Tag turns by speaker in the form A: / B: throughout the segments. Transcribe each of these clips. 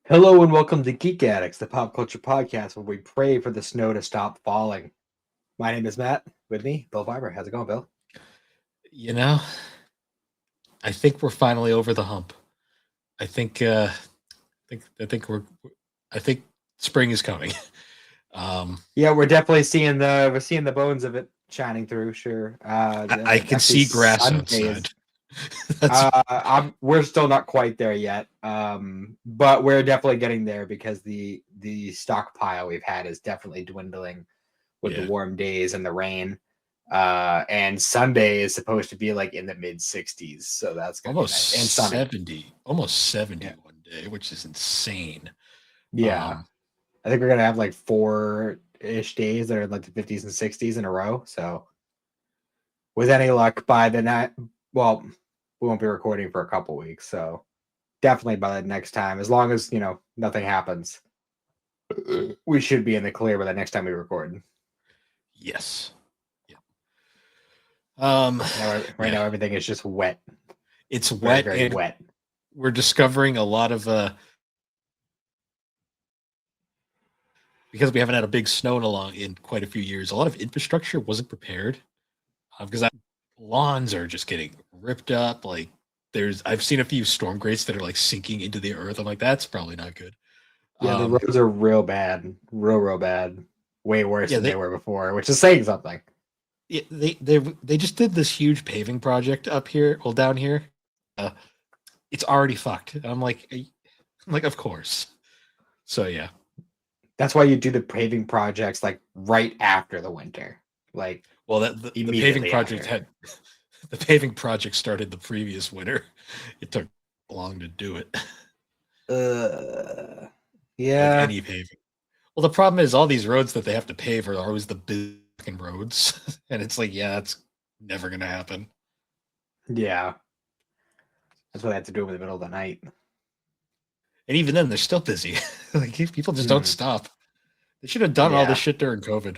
A: Hello and welcome to Geek Addicts, the pop culture podcast where we pray for the snow to stop falling. My name is Matt. With me, Bill Fiber. How's it going, Bill?
B: You know, I think we're finally over the hump. I think, I think spring is coming.
A: Yeah, we're definitely seeing the bones of it shining through. Sure.
B: I can
A: Actually,
B: see grass
A: Sundays.
B: outside. That's
A: We're still not quite there yet. But we're definitely getting there because the stockpile we've had is definitely dwindling with the
B: yeah,
A: warm days and the rain. And Sunday is supposed to be like in the mid 60s, so that's gonna be
B: almost
A: nice and sunny.
B: 70, almost 70
A: Yeah,
B: one day, which is insane.
A: yeah.
B: Um,
A: I think we're gonna have like 4-ish days that are like the 50s and 60s in a row. So with any luck, by the night, well, we won't be recording for a couple weeks. So definitely by the next time, as long as nothing happens, we should be in the clear by the next time we record.
B: yes. Yeah. Um,
A: Right
B: yeah.
A: now everything is just wet,
B: It's
A: very
B: wet,
A: very
B: and
A: wet.
B: we're discovering a lot of because we haven't had a big snow in quite a few years. A lot of infrastructure wasn't prepared because lawns are just getting ripped up. Like I've seen a few storm grates that are like sinking into the earth. I'm like, that's probably not good.
A: Yeah, the
B: Um,
A: roads are real bad, real bad, way worse
B: yeah,
A: than they were before, which is saying something.
B: they just did this huge paving project up here, well down here. Uh, it's already fucked. And I'm like, of course. So yeah,
A: That's why you do the paving projects like right after the winter, like
B: well the paving
A: immediately
B: project
A: after.
B: had the paving project started the previous winter. It took long to do it,
A: Uh,
B: like
A: yeah,
B: any paving. Well, the problem is all these roads that they have to pave are always the big fucking roads, and it's like, yeah, that's never gonna happen.
A: yeah. That's what I had to do in the middle of the night.
B: And even then, they're still busy. Like people just don't
A: Hmm.
B: stop. They should have done all this
A: Yeah,
B: shit during COVID.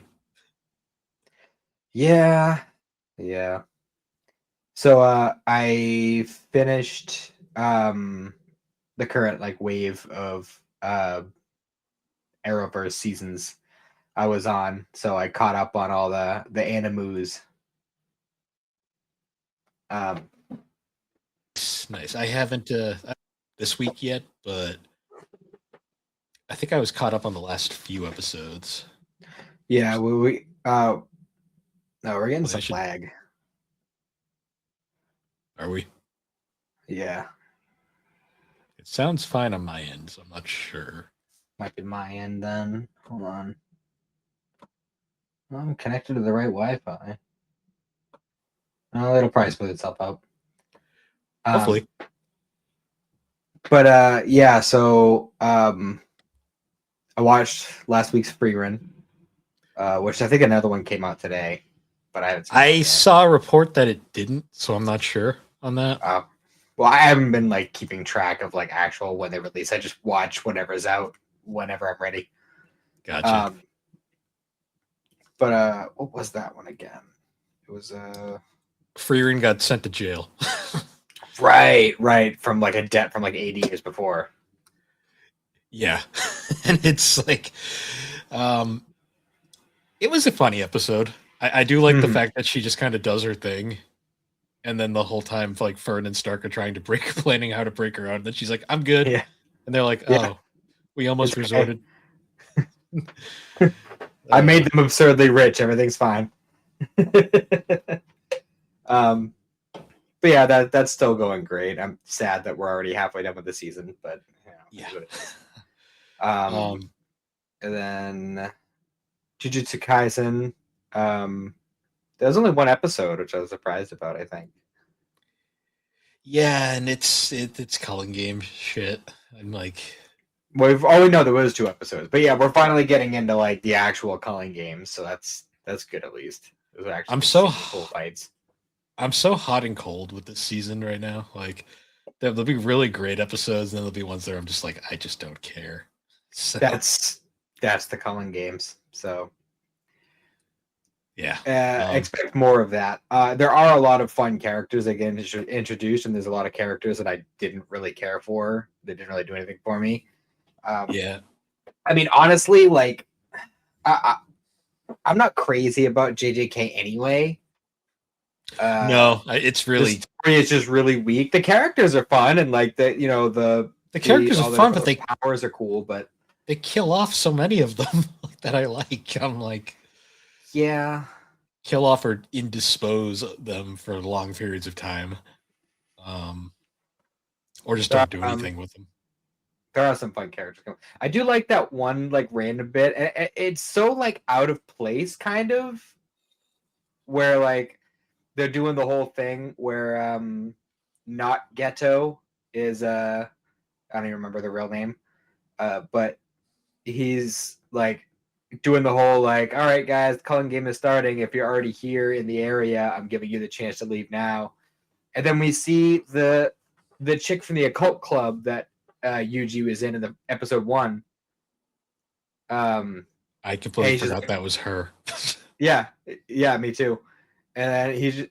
A: yeah, yeah. So I finished the current like wave of Arrowverse seasons I was on, so I caught up on all the animus. Um,
B: It's nice. I haven't this week yet, but I think I was caught up on the last few episodes.
A: yeah, no, we're getting
B: Well, I
A: some
B: should.
A: lag.
B: Are we?
A: Yeah,
B: It sounds fine on my end, so I'm not sure.
A: might be my end then. Hold on, I'm connected to the right Wi-Fi. Oh, it'll probably smooth itself out. Um,
B: Hopefully.
A: but yeah, so I watched last week's free run, which I think another one came out today, but I haven't seen that
B: I
A: yet.
B: saw a report that it didn't, so I'm not sure on that.
A: Uh, well, I haven't been like keeping track of like actual when they release. I just watch whatever's out whenever I'm ready.
B: Gotcha.
A: Um, but what was that one again? It was
B: Freerin got sent to jail.
A: right from like a debt from like 80 years before.
B: Yeah. And it's like um it was a funny episode. I do like the
A: Mhm.
B: fact that she just kind of does her thing, and then the whole time like Fern and Stark are trying to break planning how to break her out, and then she's like, I'm good.
A: Yeah,
B: And they're like,
A: yeah,
B: oh, we
A: it's
B: almost
A: okay.
B: resorted.
A: I
B: uh
A: made them absurdly rich. Everything's fine. um, but yeah, that's still going great. I'm sad that we're already halfway done with the season, but it
B: yeah.
A: is what it is. Um,
B: um
A: and then Jujutsu Kaisen. Um, there was only one episode, which I was surprised about. I think.
B: yeah, and it's culling game shit. I'm like,
A: Well, we know there was 2 episodes, but yeah, we're finally getting into like the actual culling games, so that's good at least. There's actually
B: I'm
A: some
B: so
A: super cool fights.
B: I'm so hot and cold with this season right now. Like there'll be really great episodes, and then there'll be ones that I'm just like, I just don't care. So
A: That's that's the culling games. So
B: yeah. Um
A: expect more of that. There are a lot of fun characters that get introduced, and there's a lot of characters that I didn't really care for. They didn't really do anything for me.
B: Yeah.
A: I mean, honestly, like, I'm not crazy about JJK anyway.
B: No, it's
A: The
B: really
A: story is just really weak. The characters are fun, and like
B: the characters are
A: all
B: fun,
A: their
B: but
A: powers are cool. But
B: they kill off so many of them that I like. I'm like,
A: yeah,
B: kill off or indispose them for long periods of time, um, or just
A: there
B: don't do
A: are,
B: anything with them.
A: there are some fun characters. I do like that one like random bit. It's so like out of place, kind of, where like they're doing the whole thing where not Ghetto is I don't even remember the real name, but he's like doing the whole like, all right guys, the culling game is starting. If you're already here in the area, I'm giving you the chance to leave now. And then we see the chick from the occult club that Yuji was in the episode 1.
B: I completely
A: Just,
B: forgot that was her.
A: yeah, me too. And then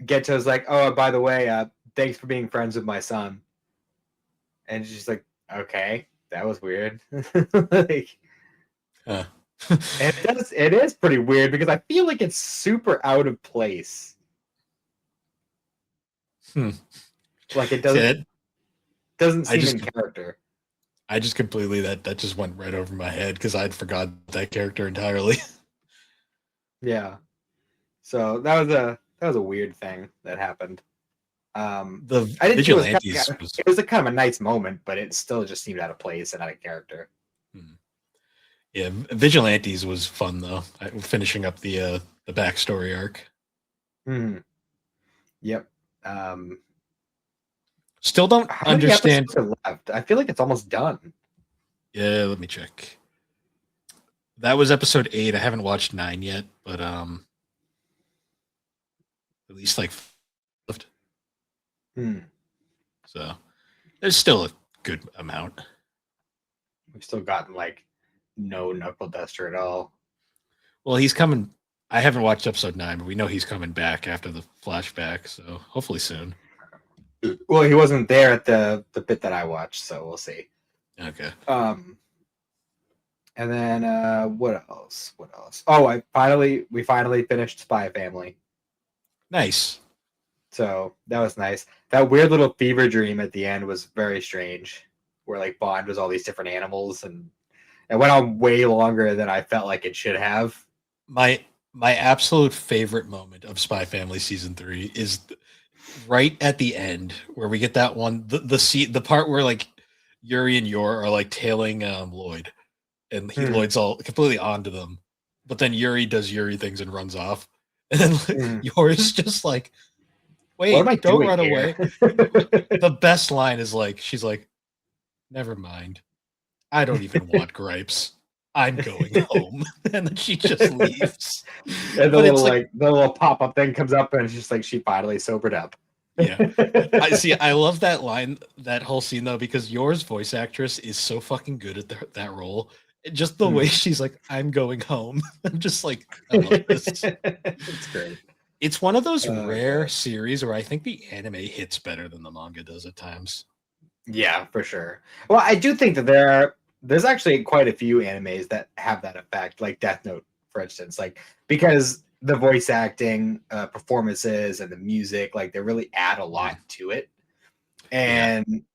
A: Geto's like, oh, by the way, thanks for being friends with my son. And she's like, okay, that was weird. Like,
B: Huh.
A: and it is pretty weird because I feel like it's super out of place. Like it doesn't seem in character.
B: I just completely that just went right over my head because I'd forgot that character entirely.
A: Yeah. So that was a weird thing that happened.
B: The
A: I didn't think
B: Vigilantes
A: it was a kind of a nice moment, but it still just seemed out of place and out of character.
B: Yeah, Vigilantes was fun though. Finishing up the backstory arc.
A: Yep.
B: Still don't
A: How
B: understand.
A: many episodes are left? I feel like it's almost done.
B: Yeah, let me check. That was episode 8. I haven't watched 9 yet, but at least like left. So there's still a good amount.
A: We've still gotten like no Knuckle Duster at all.
B: Well, he's coming. I haven't watched episode 9, but we know he's coming back after the flashback, so hopefully soon.
A: Well, he wasn't there at the bit that I watched, so we'll see.
B: Okay.
A: And then what else? What else? Oh, we finally finished Spy Family.
B: Nice.
A: So that was nice. That weird little fever dream at the end was very strange, where like Bond was all these different animals, and it went on way longer than I felt like it should have.
B: My absolute favorite moment of Spy Family season 3 is right at the end where we get that one the part where like Yuri and Yor are like tailing Lloyd, and Lloyd's all completely onto them, but then Yuri does Yuri things and runs off, and then Yor's just like, wait, don't run away. The best line is like, she's like, never mind, I don't even want gripes, I'm going home. And then she just leaves.
A: And the little pop-up thing comes up, and it's just like she finally sobered up.
B: Yeah. I love that line, that whole scene though, because Yor's voice actress is so fucking good at that role. Just the way she's like, I'm going home. I'm just like, I love this.
A: It's great.
B: It's one of those rare series where I think the anime hits better than the manga does at times.
A: Yeah, for sure. Well, I do think that there's actually quite a few animes that have that effect, like Death Note, for instance, like because the voice acting, performances, and the music, like they really add a lot to it. And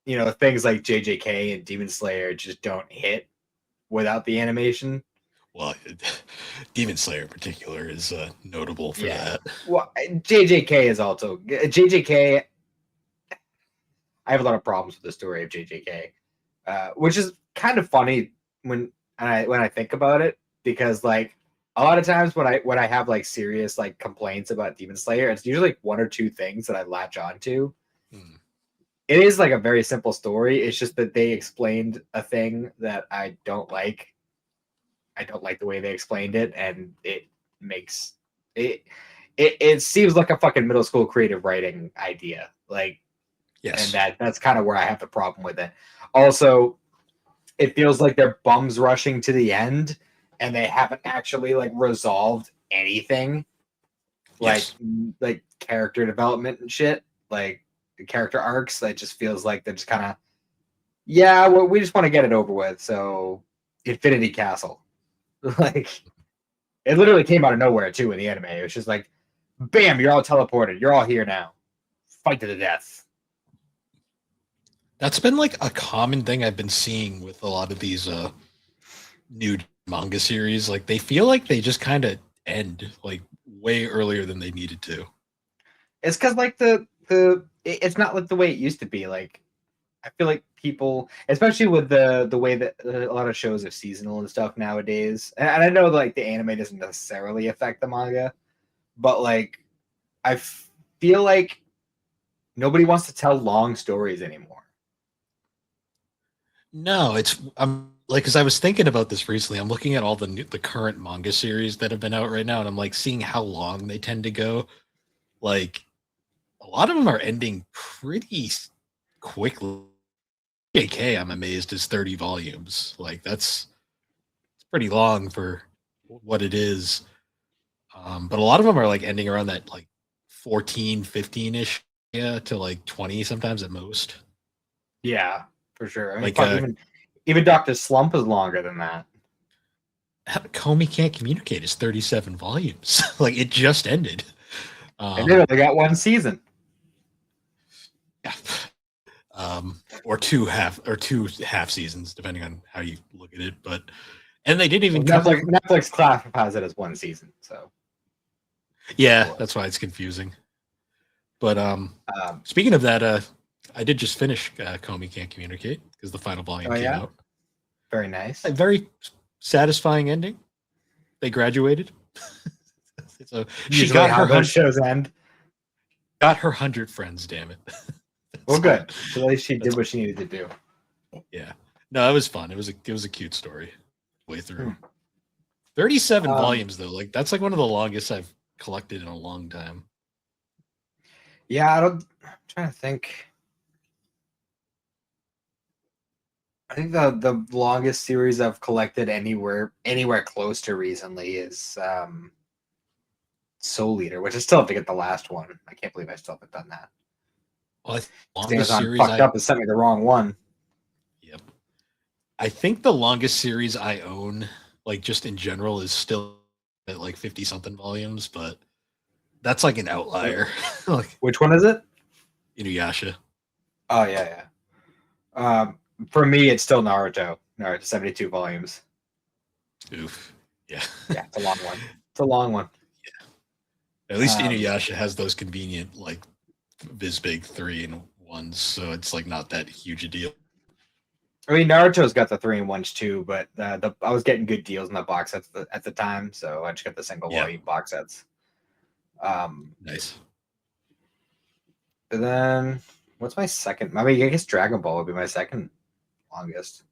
A: things like JJK and Demon Slayer just don't hit without the animation.
B: Well, Demon Slayer in particular is notable for that.
A: Well, JJK is also JJK. I have a lot of problems with the story of JJK, which is kind of funny when I think about it, because like a lot of times when I have like serious like complaints about Demon Slayer, it's usually like one or two things that I latch onto. It is like a very simple story. It's just that they explained a thing that I don't like. I don't like the way they explained it, and it makes it. It seems like a fucking middle school creative writing idea, like. Yes. And that's kind of where I have the problem with it. Also, it feels like they're bums rushing to the end, and they haven't actually like resolved anything, like character development and shit, like character arcs. That just feels like they're just kind of Yeah, well, we just want to get it over with. So, Infinity Castle, like it literally came out of nowhere too in the anime. It was just like, bam, you're all teleported. You're all here now. Fight to the death.
B: That's been like a common thing I've been seeing with a lot of these new manga series. Like they feel like they just kind of end like way earlier than they needed to.
A: It's because like it's not like the way it used to be. Like I feel like people, especially with the way that a lot of shows are seasonal and stuff nowadays, and I know like the anime doesn't necessarily affect the manga, but like I feel like nobody wants to tell long stories anymore.
B: No, I'm like because I was thinking about this recently. I'm looking at all the current manga series that have been out right now, and I'm like seeing how long they tend to go. Like a lot of them are ending pretty quickly. JK, I'm amazed is 30 volumes. Like that's it's pretty long for what it is. But a lot of them are like ending around that like 14, 15-ish to like 20 sometimes at most.
A: Yeah, for sure. I mean,
B: Like
A: fuck, even Doctor Slump is longer than that.
B: Comey Can't Communicate is 37 volumes. Like it just ended.
A: And they only got one season.
B: Yeah. Or two half seasons, depending on how you look at it. But and they didn't even
A: Well,
B: cover.
A: Netflix classifies it as one season, so
B: Yeah, that's why it's confusing. But speaking of that, I did just finish Comey Can't Communicate because the final volume came out.
A: Very nice.
B: A very satisfying ending. They graduated. So she got her
A: those shows end.
B: Got her 100 friends. Damn it.
A: Well, good. So at least she did what she needed to do.
B: Yeah. No, it was fun. It was a cute story. Way through. 37 volumes though. Like that's like one of the longest I've collected in a long time.
A: Yeah, I'm trying to think. I think the longest series I've collected anywhere close to recently is Soul Eater, which I still have to get the last one. I can't believe I still haven't done that.
B: Well,
A: Amazon fucked up and sent me the wrong one.
B: Yep. I think the longest series I own, like just in general, is still at like 50 something volumes, but that's like an outlier.
A: Like, which one is it?
B: Inuyasha.
A: Oh yeah. For me, it's still Naruto. Naruto, 72 volumes.
B: Oof. Yeah.
A: Yeah, it's a long one. It's a long one.
B: Yeah. At least Inuyasha has those convenient like Visbig 3-in-1s, so it's like not that huge a deal.
A: I mean, Naruto's got the 3-in-1s too, but I was getting good deals in the box sets at the time, so I just got the single volume box sets.
B: Nice.
A: And then what's my second? I mean, I guess Dragon Ball would be my second longest.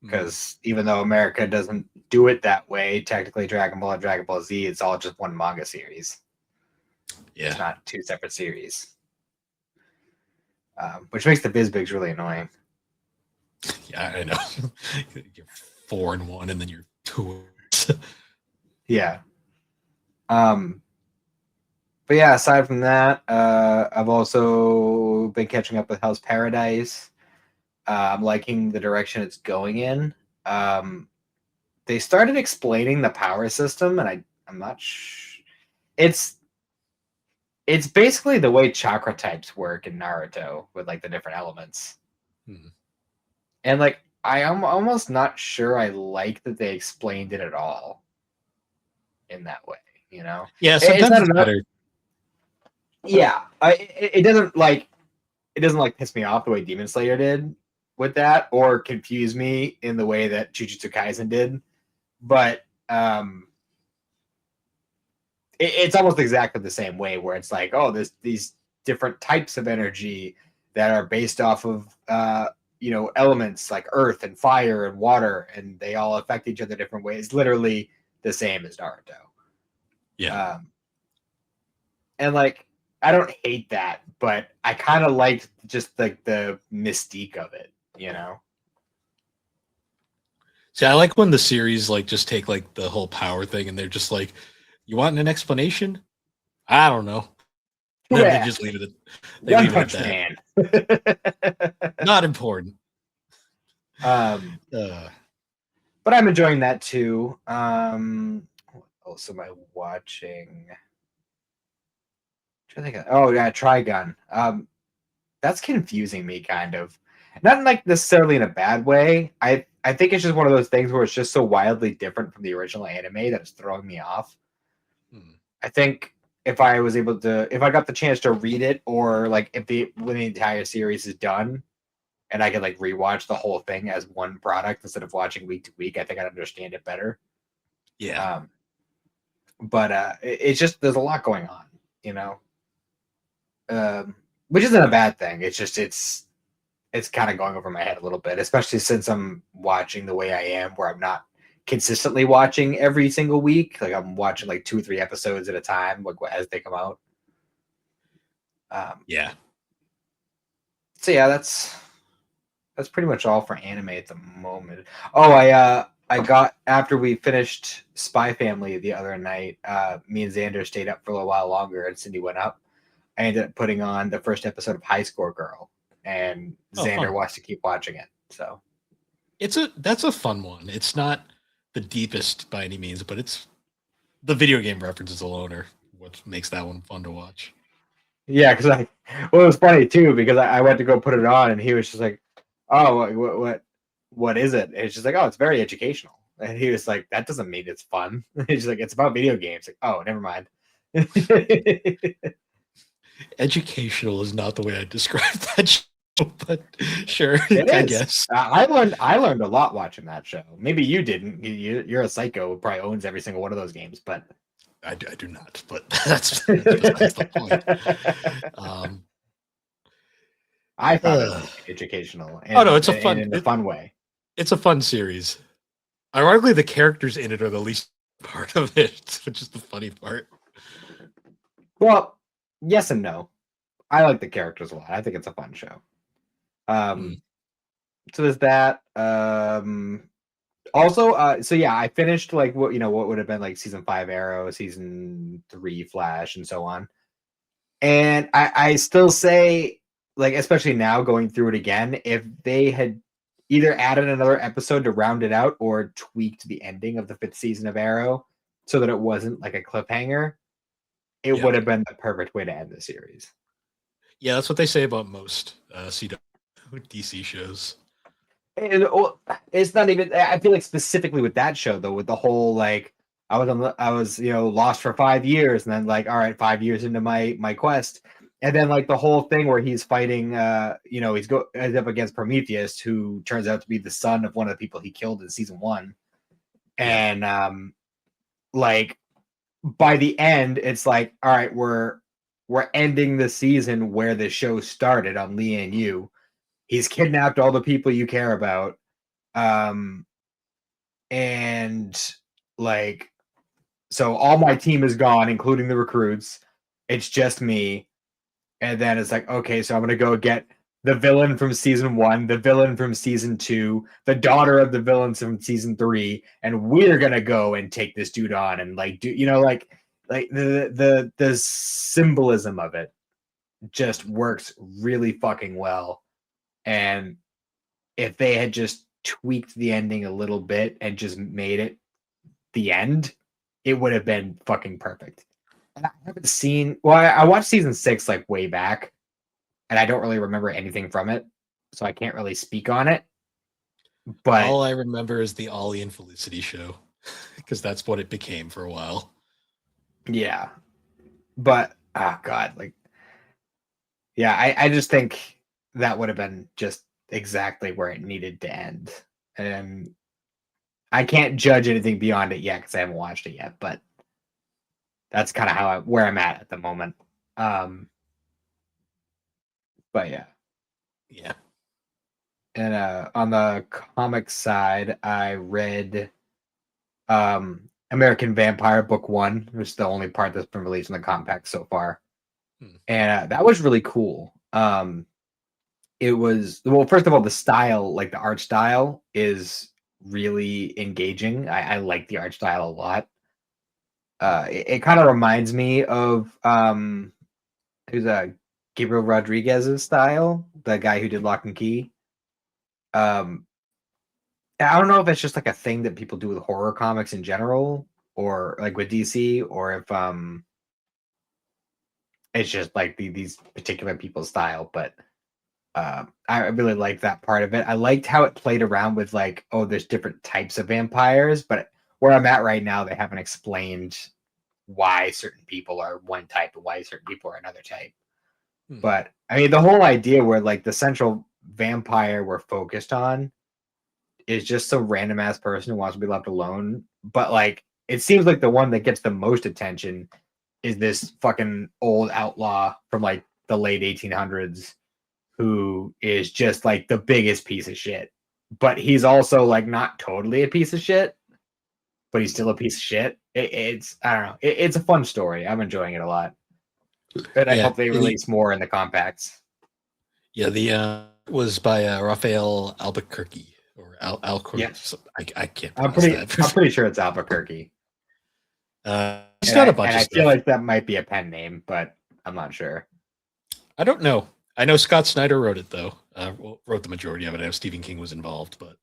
A: Because even though America doesn't do it that way, technically Dragon Ball and Dragon Ball Z, it's all just one manga series.
B: Yeah.
A: It's not two separate series. Which makes the Bizbigs really annoying.
B: Yeah, I know. You're 4-in-1 and then you're 2.
A: Yeah. But yeah, aside from that, I've also been catching up with Hell's Paradise. I'm liking the direction it's going in. They started explaining the power system, and I'm not sure. It's basically the way chakra types work in Naruto with like the different elements. And like I am almost not sure I like that they explained it at all in that way, you know?
B: Yeah, sometimes it's better.
A: Yeah, it doesn't like piss me off the way Demon Slayer did with that, or confuse me in the way that Jujutsu Kaisen did. But it's almost exactly the same way, where it's like, oh, there's these different types of energy that are based off of elements like earth and fire and water, and they all affect each other different ways. Literally the same as Naruto.
B: Yeah.
A: And like, I don't hate that, but I kind of like just like the mystique of it, you know?
B: See, I like when the series like just take like the whole power thing and they're just like, you want an explanation? I don't know.
A: Yeah.
B: They just leave it at that. Not important.
A: But I'm enjoying that too. What else am I watching? Oh yeah, Trigun. That's confusing me kind of. Not like necessarily in a bad way. I think it's just one of those things where it's just so wildly different from the original anime that it's throwing me off. I think if I got the chance to read it, or like when the entire series is done, and I could like rewatch the whole thing as one product instead of watching week to week, I think I'd understand it better.
B: Yeah.
A: But it's just there's a lot going on, you know, which isn't a bad thing. It's just it's kind of going over my head a little bit, especially since I'm watching the way I am, where I'm not consistently watching every single week. Like I'm watching like 2 or 3 episodes at a time, like as they come out.
B: Yeah.
A: So yeah, that's pretty much all for anime at the moment. Oh, I got after we finished Spy Family the other night. Me and Xander stayed up for a little while longer, and Cindy went up. I ended up putting on the first episode of High Score Girl, and Xander wants to keep watching it. So
B: that's a fun one. It's not the deepest by any means, but it's the video game references alone are what makes that one fun to watch.
A: Yeah, because it was funny too, because I went to go put it on, and he was just like, "Oh, what is it?" And it's just like, "Oh, it's very educational." And he was like, "That doesn't mean it's fun." He's like, "It's about video games." Like, oh, never mind.
B: Educational is not the way I describe that show, but sure,
A: I
B: guess.
A: I learned a lot watching that show. Maybe you didn't. You're a psycho who probably owns every single one of those games, but
B: I do not. But that's besides the point.
A: I found it educational.
B: And, it's a fun
A: in a fun way.
B: It's a fun series. Ironically, the characters in it are the least part of it, which is the funny part.
A: Well, yes and no. I like the characters a lot. I think it's a fun show. So there's that. Also, so yeah, I finished like what would have been like season 5 Arrow, season 3 Flash, and so on. And I still say, like, especially now going through it again, if they had either added another episode to round it out or tweaked the ending of the 5th season of Arrow so that it wasn't like a cliffhanger, it would have been the perfect way to end the series.
B: Yeah, that's what they say about most DC shows.
A: And it's not even. I feel like specifically with that show though, with the whole like I was lost for 5 years, and then like, all right, 5 years into my quest, and then like the whole thing where he's fighting, he's up against Prometheus, who turns out to be the son of one of the people he killed in season 1, and like by the end, it's like, all right, we're ending the season where the show started on Lian Yu. He's kidnapped all the people you care about. And like, so all my team is gone, including the recruits. It's just me. And then it's like, okay, so I'm going to go get the villain from season 1, the villain from season 2, the daughter of the villains from season 3. And we're going to go and take this dude on and like, like the symbolism of it just works really fucking well. And if they had just tweaked the ending a little bit and just made it the end, it would have been fucking perfect. And I haven't seen. Well, I watched season 6 like way back, and I don't really remember anything from it, so I can't really speak on it. But
B: all I remember is the Ollie and Felicity show, because that's what it became for a while.
A: Yeah, but oh god, like, yeah, I just think that would have been just exactly where it needed to end. And I can't judge anything beyond it yet because I haven't watched it yet, but that's kind of where I'm at the moment. But yeah.
B: Yeah.
A: And on the comic side, I read American Vampire Book 1, which is the only part that's been released in the compact so far. And that was really cool. It was, well, first of all, the style, like the art style is really engaging. I like the art style a lot. It kind of reminds me of who's Gabriel Rodriguez's style, the guy who did Lock and Key. Um, I don't know if it's just like a thing that people do with horror comics in general, or like with DC, or if it's just like these particular people's style. But I really liked that part of it. I liked how it played around with like, oh, there's different types of vampires, but where I'm at right now, they haven't explained why certain people are one type and why certain people are another type. But I mean, the whole idea where like the central vampire we're focused on is just some random ass person who wants to be left alone. But like, it seems like the one that gets the most attention is this fucking old outlaw from like the late 1800s who is just like the biggest piece of shit. But he's also like not totally a piece of shit, but he's still a piece of shit. It's I don't know. It's a fun story. I'm enjoying it a lot, and I hope they release more in the compacts.
B: Yeah, the was by Raphael Albuquerque or Albuquerque.
A: Yes,
B: I can't.
A: I'm pretty sure it's Albuquerque.
B: He's got a bunch of
A: I
B: stuff.
A: feel like that might be a pen name, but I'm not sure.
B: I don't know. I know Scott Snyder wrote it though. Wrote the majority of it. I know Stephen King was involved, but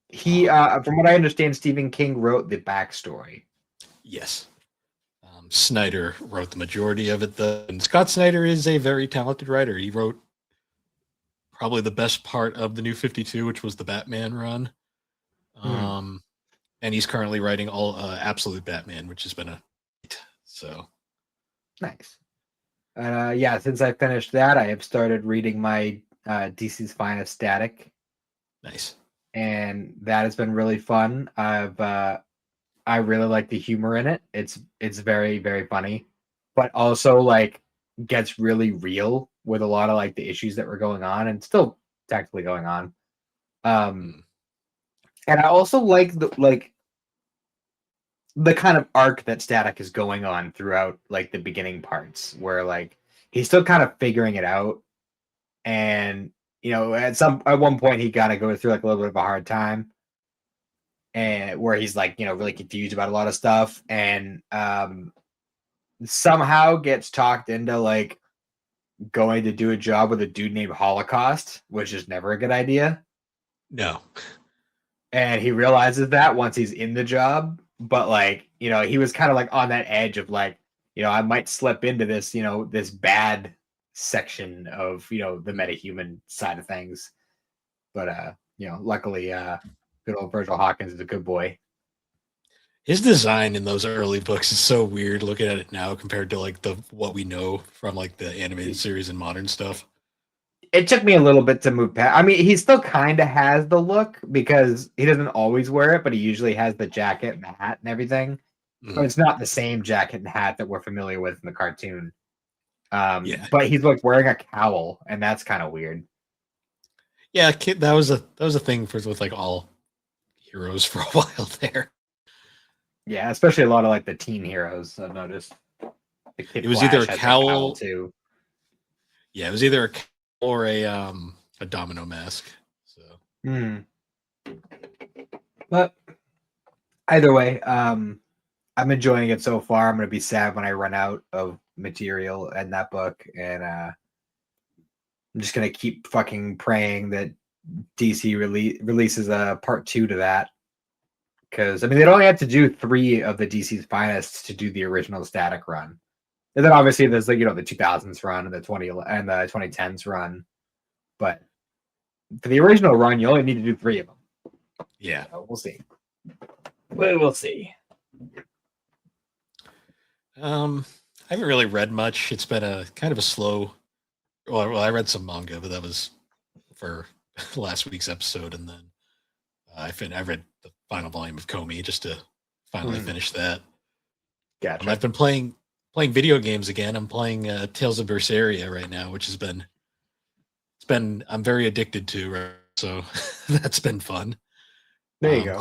A: he, from what I understand, Stephen King wrote the backstory.
B: Yes. Snyder wrote the majority of it though. And Scott Snyder is a very talented writer. He wrote probably the best part of the New 52, which was the Batman run. And he's currently writing all Absolute Batman, which has been a so
A: nice. Yeah, since I finished that, I have started reading my DC's Finest Static.
B: Nice.
A: And that has been really fun. I really like the humor in it. It's very, very funny, but also like gets really real with a lot of like the issues that were going on and still technically going on. And I also like the kind of arc that Static is going on throughout like the beginning parts where like he's still kind of figuring it out. And you know, at one point he gotta go through like a little bit of a hard time. And where he's like, you know, really confused about a lot of stuff. And somehow gets talked into like going to do a job with a dude named Holocaust, which is never a good idea.
B: No.
A: And he realizes that once he's in the job, but like, you know, he was kind of like on that edge of like, you know, I might slip into this, you know, this bad section of, you know, the metahuman side of things. But you know, luckily good old Virgil Hawkins is a good boy.
B: His design in those early books is so weird looking at it now compared to like what we know from like the animated series and modern stuff.
A: It took me a little bit to move past. I mean, he still kind of has the look because he doesn't always wear it, but he usually has the jacket and the hat and everything. But it's not the same jacket and hat that we're familiar with in the cartoon. But he's like wearing a cowl, and that's kind of weird.
B: Yeah, that was a thing with like all heroes for a while there.
A: Yeah, especially a lot of like the teen heroes. I've noticed.
B: It was either a cowl
A: too.
B: Yeah, it was either a cowl or a domino mask. So.
A: But either way, I'm enjoying it so far. I'm going to be sad when I run out of material in that book, and I'm just going to keep fucking praying that DC releases a part 2 to that. Because I mean, they'd only have to do 3 of the DC's Finest to do the original Static run, and then obviously there's like, you know, the 2000s run and the 2010s run. But for the original run, you only need to do 3 of them.
B: Yeah,
A: so we'll see. We'll see.
B: I haven't really read much. It's been a kind of a slow. Well, I read some manga, but that was for last week's episode, and then I read the final volume of Comey just to finally finish that.
A: Gotcha.
B: I've been playing video games again. I'm playing Tales of Berseria right now, which I'm very addicted to, right? So that's been fun.
A: There you go.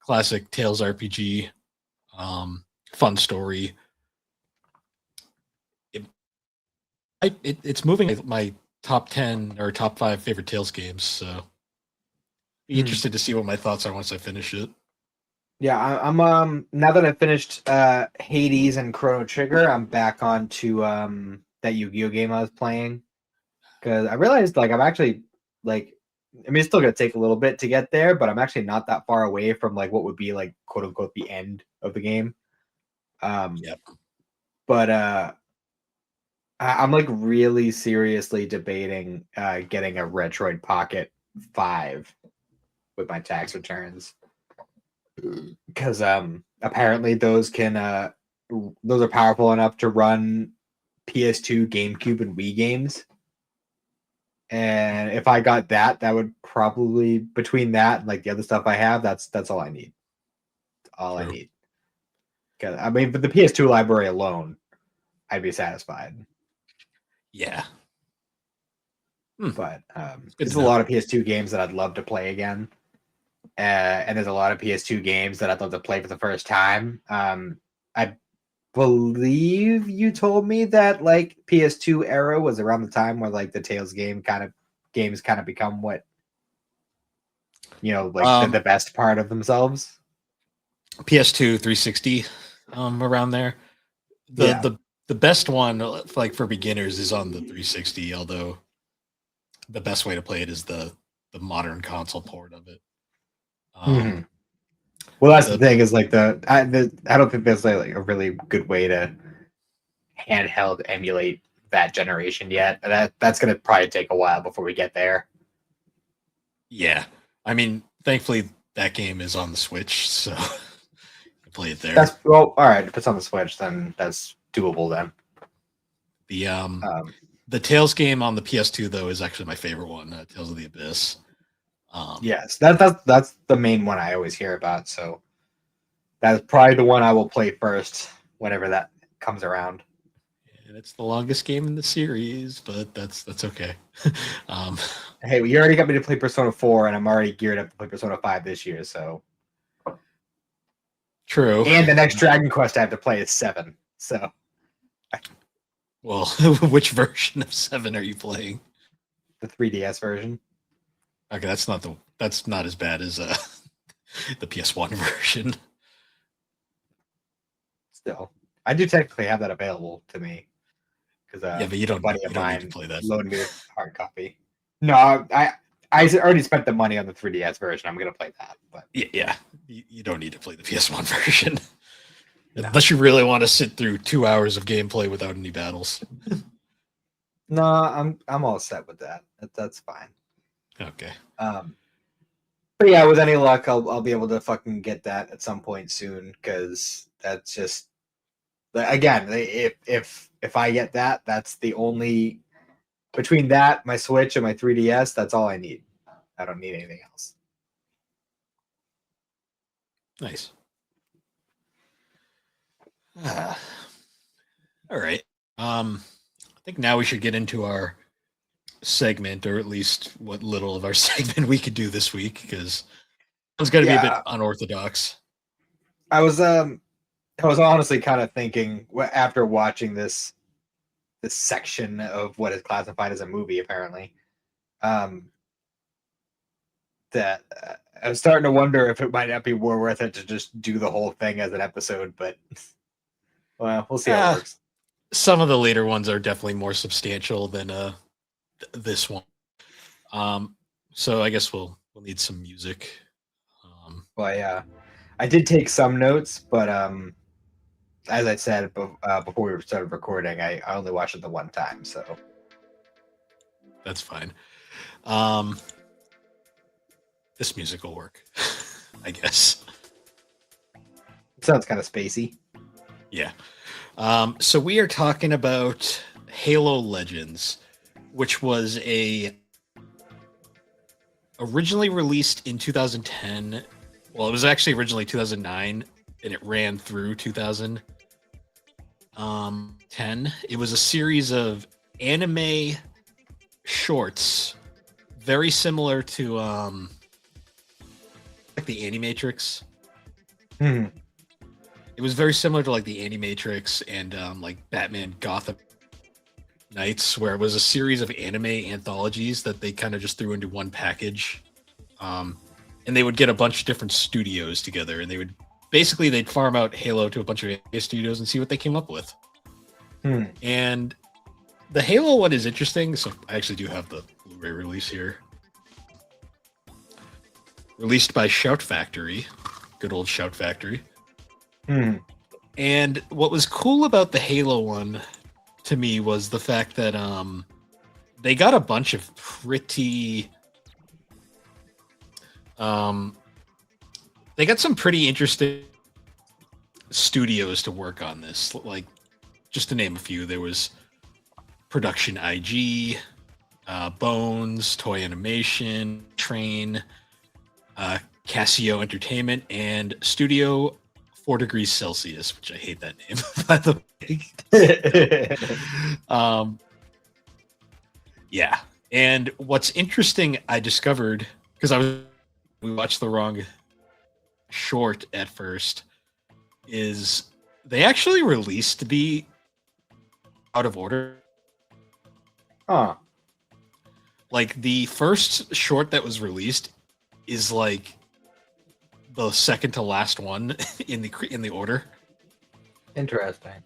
B: Classic Tales RPG, fun story. It's moving my top 10 or top 5 favorite Tales games. So be interested to see what my thoughts are once I finish it.
A: Yeah, I'm now that I've finished Hades and Chrono Trigger, I'm back on to that Yu-Gi-Oh game I was playing, because I realized like I'm actually like I mean, it's still gonna take a little bit to get there, but I'm actually not that far away from like what would be like quote unquote the end of the game.
B: Yep.
A: But I'm like really seriously debating getting a Retroid Pocket 5 with my tax returns because apparently those are powerful enough to run PS2, GameCube, and Wii games. And if I got that, that would probably between that and like the other stuff I have, that's all I need. All I
B: True.
A: need. Because I mean, but the PS2 library alone, I'd be satisfied.
B: Yeah.
A: But
B: Good
A: there's
B: to
A: a
B: know.
A: lot of PS2 games that I'd love to play again. And there's a lot of PS2 games that I'd love to play for the first time. I believe you told me that like PS2 era was around the time where like the Tales games kind of become what like the best part of themselves.
B: PS2, 360, around there. The best one like for beginners is on the 360, although the best way to play it is the modern console port of it.
A: Well, that's the thing is like I don't think there's like a really good way to handheld emulate that generation yet. That's gonna probably take a while before we get there.
B: Yeah, I mean, thankfully that game is on the Switch, so you play it there.
A: All right. If it's on the Switch, then that's doable. Then
B: the Tales game on the PS2 though is actually my favorite one, Tales of the Abyss.
A: Yes, that's the main one I always hear about. So that's probably the one I will play first whenever that comes around.
B: And it's the longest game in the series, but that's okay.
A: Hey, well, you already got me to play Persona 4, and I'm already geared up to play Persona 5 this year. So
B: true.
A: And the next Dragon Quest I have to play is 7. So,
B: well, which version of 7 are you playing?
A: The 3DS version.
B: Okay, that's not as bad as the PS1 version.
A: Still, I do technically have that available to me because
B: yeah, but you don't need to play that.
A: Loaded me with hard copy. No, I already spent the money on the 3DS version. I'm gonna play that, but
B: yeah, you don't need to play the PS1 version unless you really want to sit through 2 hours of gameplay without any battles.
A: No, I'm all set with that. That's fine.
B: Okay.
A: But yeah, with any luck, I'll be able to fucking get that at some point soon because that's just again, if I get that, that's the only between that, my Switch and my 3DS, that's all I need. I don't need anything else.
B: Nice. All right. I think now we should get into our segment, or at least what little of our segment we could do this week, because it's going to be a bit unorthodox.
A: I was honestly kind of thinking after watching this section of what is classified as a movie, apparently, that I was starting to wonder if it might not be more worth it to just do the whole thing as an episode, but well, we'll see how it works.
B: Some of the later ones are definitely more substantial than this one. So I guess we'll need some music.
A: Well, yeah, I did take some notes, but as I said before we started recording, I only watched it the one time, so
B: that's fine. This music will work, I guess.
A: It sounds kind of spacey.
B: Yeah. So we are talking about Halo Legends, which was originally released in 2010. Well, it was actually originally 2009, and it ran through 2010. It was a series of anime shorts, very similar to like the Animatrix. It was very similar to like the Animatrix and like Batman Gotham Knights, where it was a series of anime anthologies that they kind of just threw into one package. And they would get a bunch of different studios together, and they'd farm out Halo to a bunch of anime studios and see what they came up with. And the Halo one is interesting. So I actually do have the Blu-ray release here. released by Shout Factory, good old Shout Factory.
A: Hmm.
B: And what was cool about the Halo one to me was the fact that they got a bunch of pretty they got some pretty interesting studios to work on this. Like, just to name a few, there was Production IG, Bones, Toy Animation, Train, Casio Entertainment, and Studio 4 Degrees Celsius, which I hate that name, by the way. Yeah. And what's interesting, I discovered, because we watched the wrong short at first, is they actually released the out of order.
A: Huh.
B: Like, the first short that was released is like the second to last one in the order.
A: Interesting.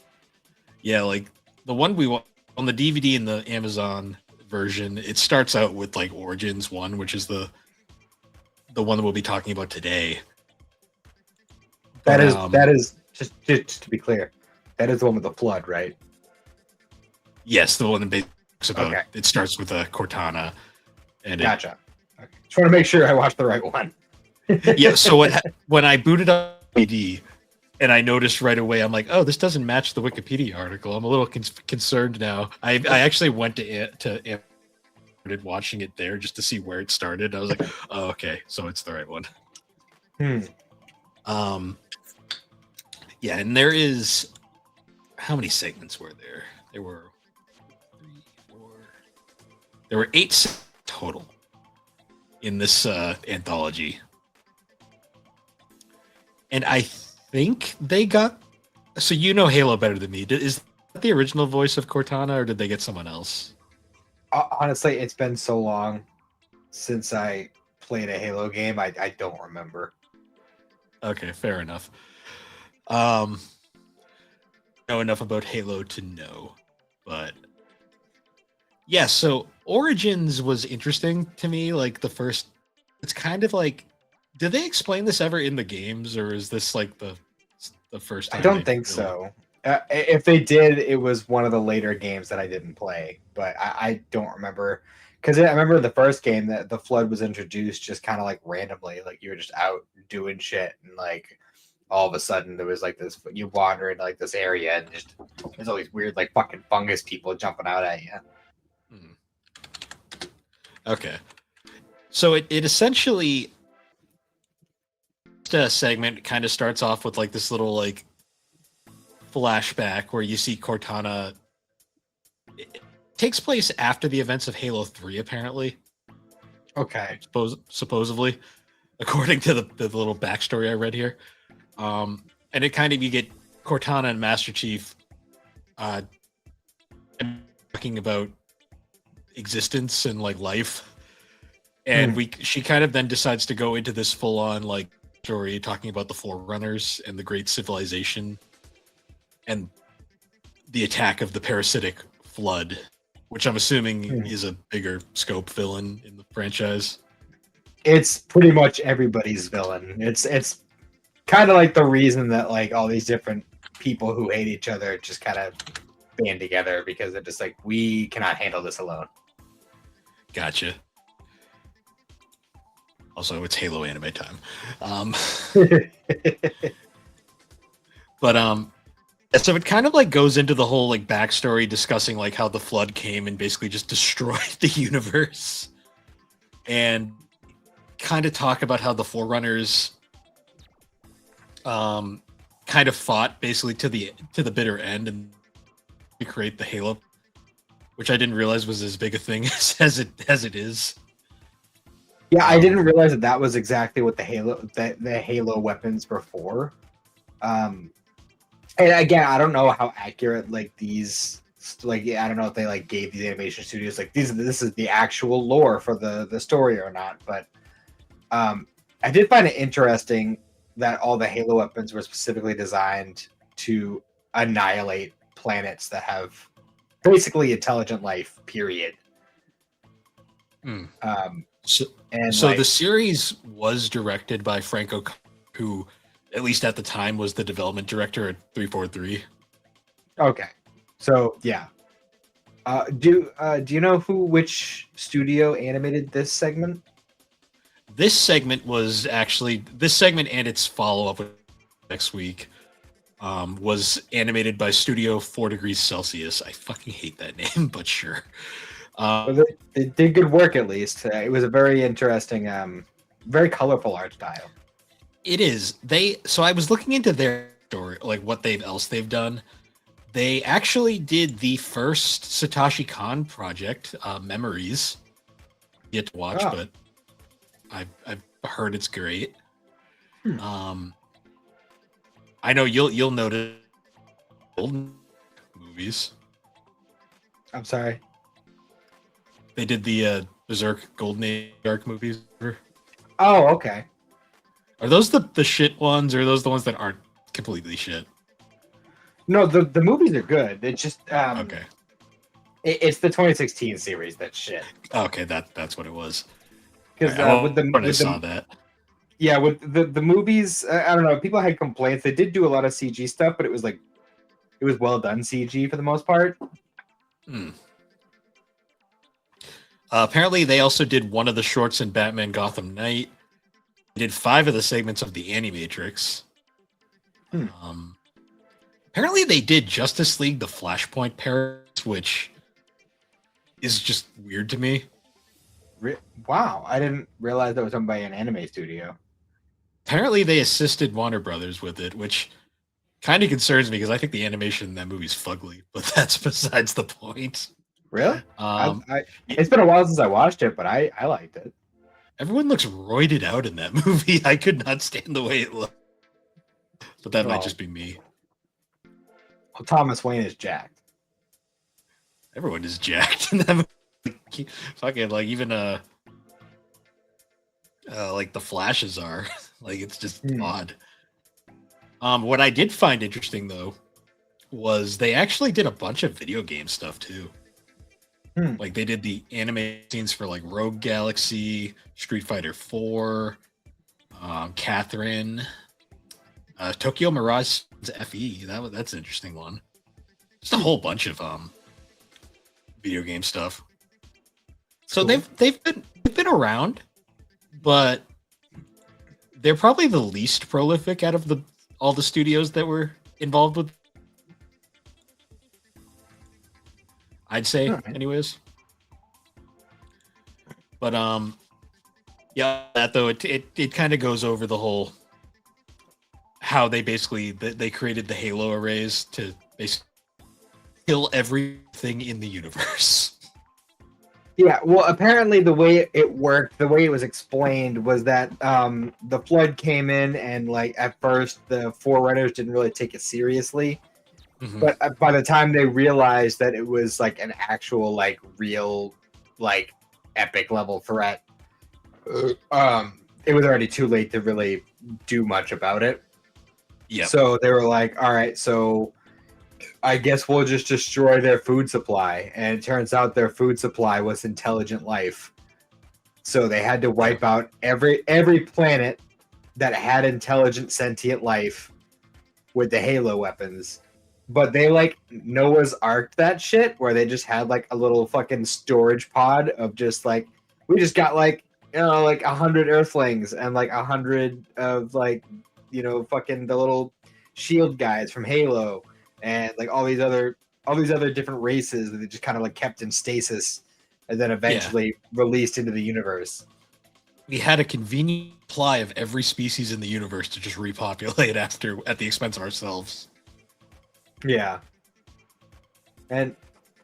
B: Yeah, like the one we on the DVD and the Amazon version, it starts out with like Origins 1, which is the one that we'll be talking about today.
A: That is just to be clear, that is the one with the flood, right?
B: Yes, the one that talks about.
A: Okay.
B: It starts with a Cortana, and
A: Gotcha. Okay. Just want to make sure I watched the right one.
B: yeah. So when I booted up DVD, and I noticed right away, I'm like, oh, this doesn't match the Wikipedia article. I'm a little concerned now. I actually went to started watching it there just to see where it started. I was like, oh, okay, so it's the right one. Yeah, and there is, how many segments were there? There were 8 total in this anthology, and I think they got. So you know Halo better than me. Is that the original voice of Cortana, or did they get someone else?
A: Honestly, it's been so long since I played a Halo game. I don't remember.
B: Okay, fair enough. Know enough about Halo to know, but yeah. So Origins was interesting to me. Like the first, it's kind of like, did they explain this ever in the games, or is this like the first time?
A: I don't think so. If they did, it was one of the later games that I didn't play, but I don't remember. Because I remember the first game that the flood was introduced just kind of like randomly, like you were just out doing shit, and like all of a sudden there was like this, you wander into like this area, and just there's all these weird like fucking fungus people jumping out at you.
B: Okay, so it essentially, a segment kind of starts off with like this little like flashback where you see Cortana. It takes place after the events of Halo 3, apparently.
A: Okay.
B: Supposedly, according to the little backstory I read here. And it kind of, you get Cortana and Master Chief talking about existence and like life. And she kind of then decides to go into this full-on like story talking about the Forerunners and the Great Civilization and the attack of the parasitic flood, which I'm assuming is a bigger scope villain in the franchise.
A: It's pretty much everybody's villain. It's kind of like the reason that like all these different people who hate each other just kind of band together, because they're just like, we cannot handle this alone.
B: Gotcha. Also, it's Halo anime time. But so it kind of like goes into the whole like backstory, discussing like how the flood came and basically just destroyed the universe, and kind of talk about how the Forerunners kind of fought basically to the bitter end and to create the Halo, which I didn't realize was as big a thing as it is.
A: Yeah, I didn't realize that was exactly what the Halo weapons were for. And again, I don't know how accurate like these, like, I don't know if they like gave these animation studios like this is the actual lore for the story or not, but I did find it interesting that all the Halo weapons were specifically designed to annihilate planets that have basically intelligent life, period.
B: Hmm.
A: Um,
B: So,
A: and
B: so the
A: like,
B: series was directed by Franco, who, at least at the time, was the development director at 343.
A: okay, so yeah. Do you know which studio animated this segment?
B: This segment and its follow up next week was animated by Studio 4 Degrees Celsius. I fucking hate that name, but sure.
A: Well,
B: Um,
A: they did good work at least. It was a very interesting, very colorful art style.
B: it is. So I was looking into their story, like what they've done. They actually did the first Satoshi Kon project, Memories. Yet to watch,
A: Oh,
B: but I've heard it's great.
A: hmm.
B: Um, I know you'll notice old movies.
A: I'm sorry.
B: They did the Berserk Golden Age Dark movies.
A: Oh, okay.
B: Are those the shit ones, or are those the ones that aren't completely shit?
A: No, the movies are good. It's just
B: Okay,
A: it's the 2016 series that's shit.
B: okay, that's what it was. All
A: Because
B: right, I
A: with the
B: when I
A: with
B: saw
A: the
B: that.
A: yeah, with the movies, I don't know. People had complaints. They did do a lot of CG stuff, but it was well done CG for the most part.
B: Hmm. Apparently, they also did one of the shorts in Batman Gotham Knight. They did 5 of the segments of the Animatrix.
A: Hmm.
B: Um, Apparently, they did Justice League: The Flashpoint parodies, which is just weird to me.
A: Wow, I didn't realize that was done by an anime studio.
B: Apparently, they assisted Warner Brothers with it, which kind of concerns me because I think the animation in that movie is fugly. But that's besides the point.
A: Really?
B: Um,
A: It's been a while since I watched it, but I liked it.
B: Everyone looks roided out in that movie. I could not stand the way it looked, but that might
A: Well,
B: just be me.
A: Thomas Wayne is jacked.
B: Everyone is jacked in that movie. Fucking like even like the flashes are like it's just
A: Hmm.
B: odd. What I did find interesting though was they actually did a bunch of video game stuff too.
A: Hmm.
B: Like they did the anime scenes for like Rogue Galaxy, Street Fighter 4, Catherine, Tokyo Mirage FE. That's an interesting one. Just a whole bunch of video game stuff. So
A: Cool.
B: they've been around, but they're probably the least prolific out of all the studios that were involved with. I'd say,
A: All right.
B: anyways. But yeah, that though it kind of goes over the whole how they created the Halo arrays to basically kill everything in the universe.
A: Yeah, well, apparently the way it worked, the way it was explained was that the flood came in and like at first the Forerunners didn't really take it seriously,
B: Mhm.
A: but by the time they realized that it was like an actual like real like epic level threat, it was already too late to really do much about it.
B: Yep.
A: So they were like, all right, so I guess we'll just destroy their food supply. And it turns out their food supply was intelligent life. So they had to wipe out every planet that had intelligent sentient life with the Halo weapons. But they like Noah's Ark that shit where they just had like a little fucking storage pod of just like we just got like like 100 Earthlings and like 100 of like fucking the little shield guys from Halo and like all these other different races that they just kind of like kept in stasis and then eventually released into the universe.
B: We had a convenient supply of every species in the universe to just repopulate at the expense of ourselves.
A: Yeah. And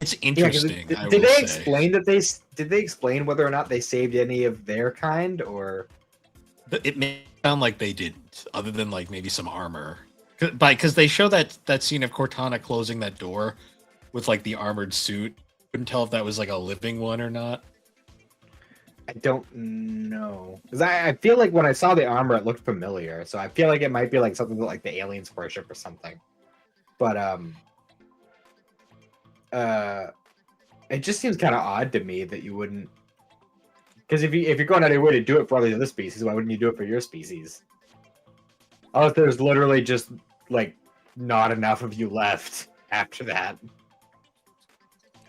B: it's interesting.
A: Yeah, did they explain that did they explain whether or not they saved any of their kind or
B: it may sound like they didn't, other than like maybe some armor. Because they show that scene of Cortana closing that door with like the armored suit. Couldn't tell if that was like a living one or not.
A: I don't know. Because I feel like when I saw the armor, it looked familiar. So I feel like it might be like something that like the aliens worship or something. But it just seems kind of odd to me that you wouldn't Because if you're going out of your way to do it for all the other species, why wouldn't you do it for your species? Unless there's literally just like not enough of you left after that.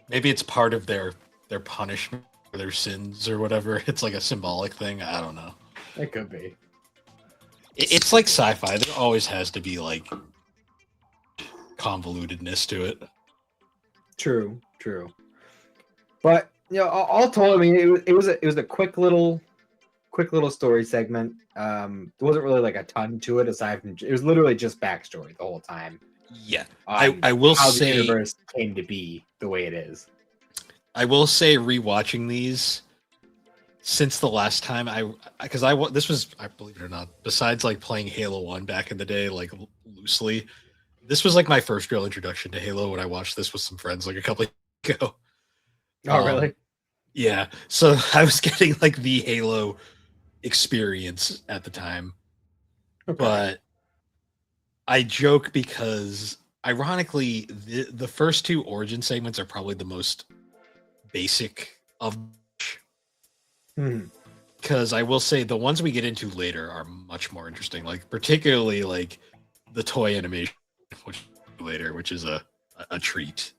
B: Maybe it's part of their punishment for their sins or whatever. It's like a symbolic thing. I don't know.
A: It could be.
B: It's like sci-fi. There always has to be like convolutedness to it.
A: True. But all told, I mean, it was a quick little story segment. There wasn't really like a ton to it aside from it was literally just backstory the whole time.
B: Yeah, I will
A: how
B: say
A: the universe came to be the way it is.
B: I will say rewatching these since the last time this was, I believe it or not, besides like playing Halo 1 back in the day, like loosely, this was like my first real introduction to Halo when I watched this with some friends like a couple of years ago.
A: Oh, really?
B: Yeah. So I was getting like the Halo experience at the time. Okay. But I joke because ironically, the first two origin segments are probably the most basic of. Because I will say the ones we get into later are much more interesting. Like particularly like the toy animation, which is a treat.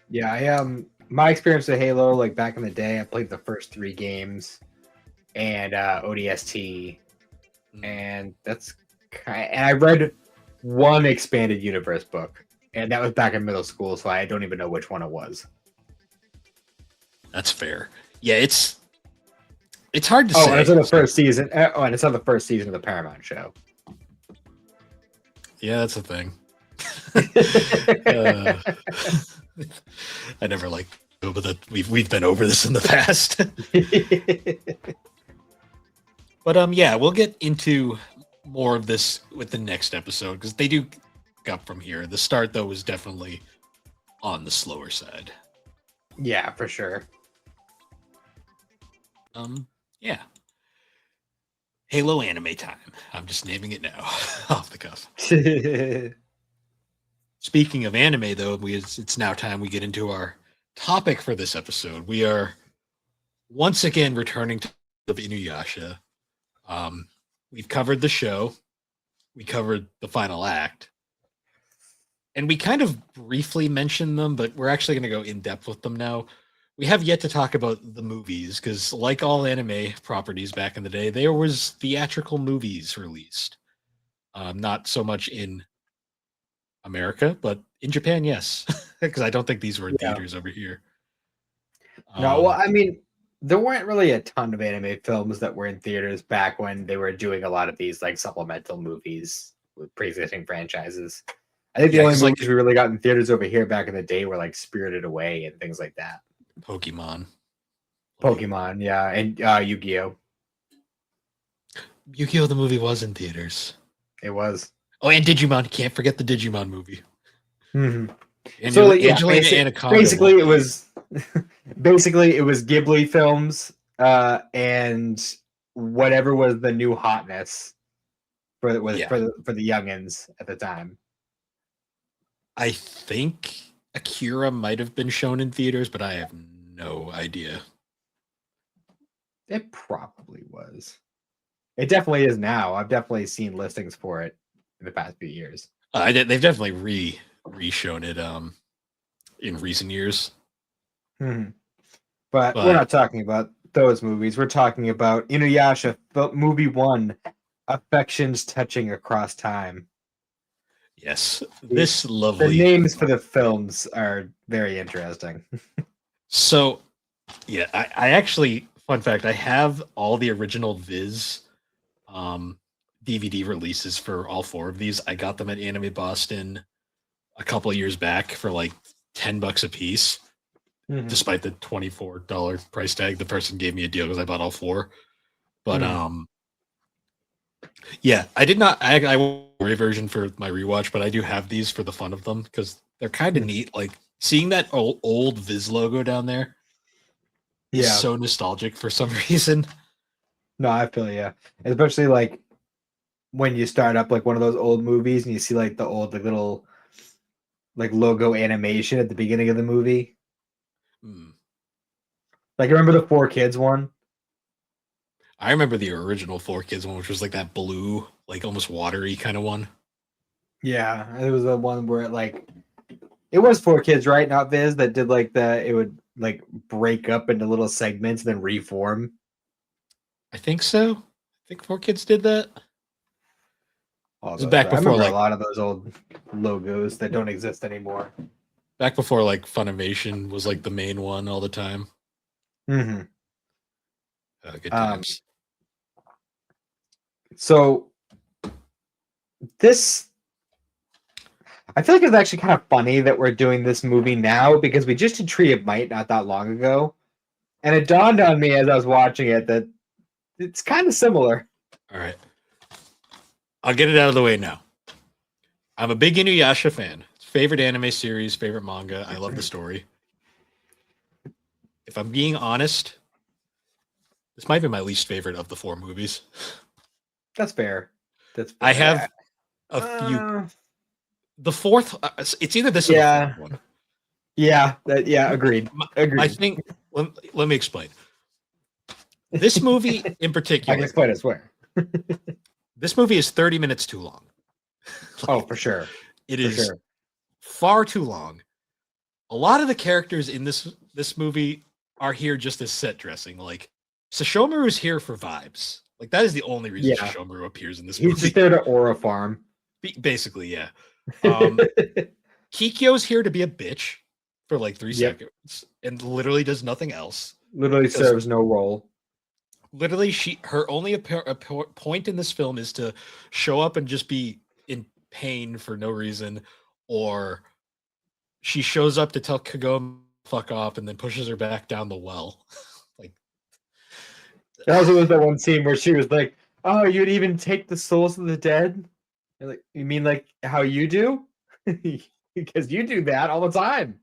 A: Yeah, my experience with Halo, like back in the day, I played the first 3 games and ODST, and and I read one expanded universe book, and that was back in middle school, so I don't even know which one it was.
B: That's fair. Yeah, it's hard to say.
A: And it's on the first season. And it's on the first season of the Paramount show.
B: Yeah, that's the thing. I never liked it, but we've been over this in the past. But yeah, we'll get into more of this with the next episode because they do pick up from here. The start though was definitely on the slower side.
A: Yeah, for sure.
B: Yeah. Halo anime time. I'm just naming it now off the cuff. Speaking of anime, though, it's now time we get into our topic for this episode. We are once again returning to Inuyasha. We've covered the show. We covered the final act. And we kind of briefly mentioned them, but we're actually going to go in depth with them now. We have yet to talk about the movies because, like all anime properties back in the day, there was theatrical movies released. Not so much in America, but in Japan, yes, because I don't think these were in theaters over here.
A: No, well, I mean, there weren't really a ton of anime films that were in theaters back when they were doing a lot of these like supplemental movies with pre-existing franchises. I think the only movies we really got in theaters over here back in the day were like Spirited Away and things like that.
B: Pokemon,
A: yeah, and Yu-Gi-Oh.
B: Yu-Gi-Oh! The movie was in theaters.
A: It was.
B: Oh, and Digimon. Can't forget the Digimon movie.
A: Mm-hmm.
B: And so, Angelina Anaconda.
A: Basically, it was Ghibli films and whatever was the new hotness for the youngins at the time.
B: I think Akira might have been shown in theaters, but I have no idea.
A: It probably was. It definitely is now. I've definitely seen listings for it in the past few years.
B: They've definitely re-shown it in recent years.
A: But we're not talking about those movies. We're talking about Inuyasha, movie 1, Affections Touching Across Time.
B: Yes, this lovely.
A: The names for the films are very interesting.
B: So, yeah, I actually, fun fact, I have all the original Viz DVD releases for all 4 of these. I got them at Anime Boston a couple of years back for like $10 a piece, despite the $24 price tag. The person gave me a deal because I bought all 4. But yeah, I did not. I will a version for my rewatch, but I do have these for the fun of them because they're kind of neat. Like seeing that old Viz logo down there is so nostalgic for some reason.
A: No, I feel especially like when you start up like one of those old movies and you see like the old like little like logo animation at the beginning of the movie. Like, remember the Four Kids one?
B: I remember the original Four Kids one, which was like that blue, like almost watery kind of one.
A: Yeah, it was the one where it was Four Kids, right? Not Viz that did like it would like break up into little segments and then reform.
B: I think so. I think Four Kids did that.
A: All
B: This is
A: those.
B: back
A: I
B: before
A: remember a
B: like
A: lot of those old logos that don't exist anymore.
B: Funimation was like the main one all the time.
A: Mm-hmm.
B: Good times.
A: So this, I feel like it's actually kind of funny that we're doing this movie now because we just did Tree of Might not that long ago, and it dawned on me as I was watching it that it's kind of similar.
B: All right. I'll get it out of the way now. I'm a big Inuyasha fan. Favorite anime series, favorite manga. I love the story. If I'm being honest, this might be my least favorite of the four movies.
A: That's fair. That's fair.
B: I have a few. The fourth, it's either this or the fourth one.
A: Yeah, agreed.
B: I think, let me explain. This movie in particular.
A: I can explain, I swear.
B: This movie is 30 minutes too long.
A: For sure.
B: It is far too long. A lot of the characters in this movie are here just as set dressing. Like, Sashomaru is here for vibes. Like, that is the only reason Sashomaru appears in this movie.
A: He's just there to aura farm.
B: Basically, yeah. Kikyo's here to be a bitch for like 3 seconds and literally does nothing else.
A: Literally serves no role.
B: Literally, her only point in this film is to show up and just be in pain for no reason, or she shows up to tell Kagome fuck off and then pushes her back down the well. Like,
A: that was the one scene where she was like, "Oh, you'd even take the souls of the dead?" And like, you mean like how you do? Because you do that all the time.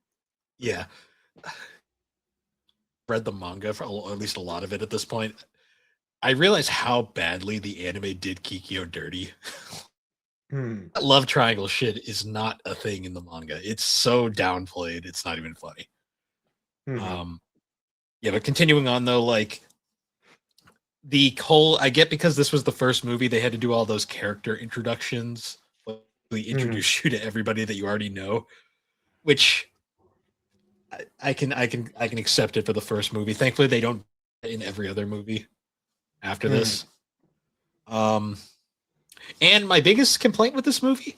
B: Yeah. Read the manga for at least a lot of it at this point. I realized how badly the anime did Kikyo dirty. That love triangle shit is not a thing in the manga. It's so downplayed. It's not even funny. Yeah, but continuing on though, like I get because this was the first movie, they had to do all those character introductions. They introduce you to everybody that you already know, which I can accept it for the first movie. Thankfully, they don't in every other movie after this. And my biggest complaint with this movie,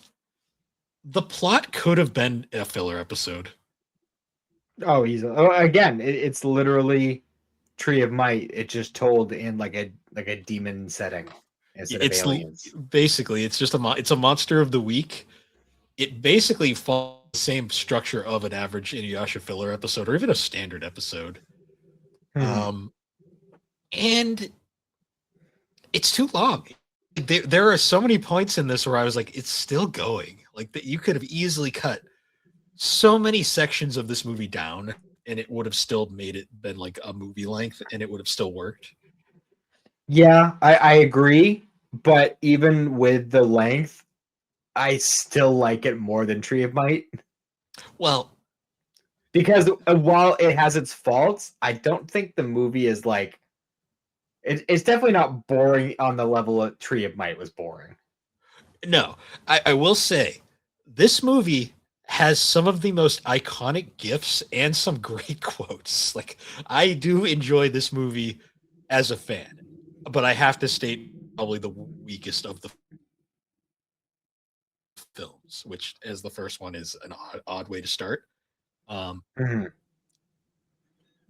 B: the plot could have been a filler episode.
A: Oh, again, it's literally Tree of Might. It's just told in like a demon setting instead of aliens.
B: Basically, it's just it's a monster of the week. It basically follows the same structure of an average Inuyasha filler episode or even a standard episode. And it's too long. There are so many points in this where I was like, it's still going. Like, that you could have easily cut so many sections of this movie down and it would have still been like a movie length and it would have still worked.
A: Yeah, I agree. But even with the length, I still like it more than Tree of Might.
B: Well,
A: because while it has its faults, I don't think the movie is like it's definitely not boring on the level of Tree of Might was boring.
B: No, I will say this movie has some of the most iconic gifs and some great quotes. Like, I do enjoy this movie as a fan, but I have to state probably the weakest of the films, which as the first one is an odd way to start.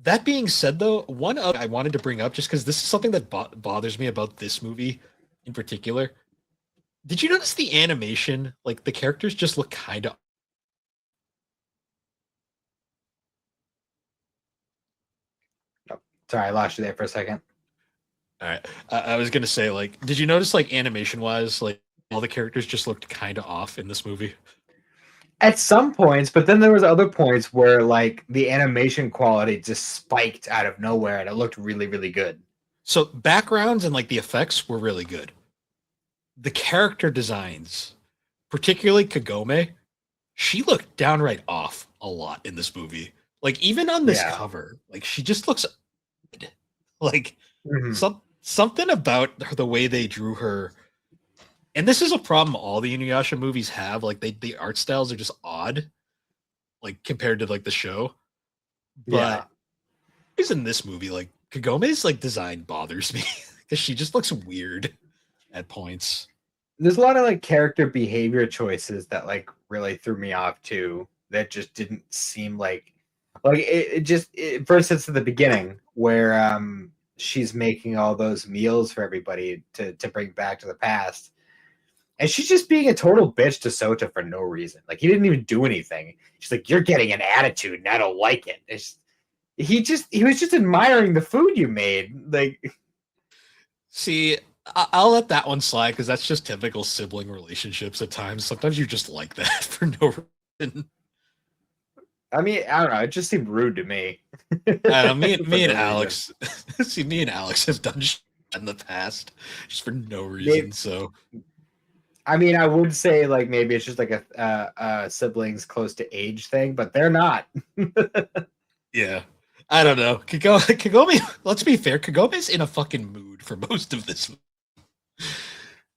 B: That being said, though, one of I wanted to bring up just because this is something that bothers me about this movie in particular. Did you notice the animation? Like, the characters just look kind of.
A: Sorry, I lost you there for a second.
B: All right, I was gonna say, like, did you notice, like, animation-wise, like, all the characters just looked kind of off in this movie?
A: At some points, but then there was other points where like the animation quality just spiked out of nowhere and it looked really, really good.
B: So backgrounds and like the effects were really good. The character designs, particularly Kagome, she looked downright off a lot in this movie. Like, even on this cover, like, she just looks Like
A: Mhm.
B: something about the way they drew her, and this is a problem all the Inuyasha movies have. Like the art styles are just odd, like compared to like the show.
A: Yeah.
B: But is in this movie, like Kagome's like design bothers me because she just looks weird at points.
A: There's a lot of like character behavior choices that like really threw me off too. That just didn't seem like for instance at the beginning where she's making all those meals for everybody to bring back to the past. And she's just being a total bitch to Sota for no reason. Like he didn't even do anything. She's like, "You're getting an attitude, and I don't like it." He was just admiring the food you made. Like,
B: See, I'll let that one slide because that's just typical sibling relationships at times. Sometimes you just like that for no reason.
A: I mean, I don't know. It just seemed rude to me.
B: I don't know,
A: For
B: me and
A: no reason.
B: Alex, see, me and Alex have done in the past just for no reason.
A: Maybe,
B: So
A: I mean, I would say like maybe it's just like a siblings close to age thing, but they're not.
B: yeah, I don't know. Kagome, let's be fair, Kagome's in a fucking mood for most of this.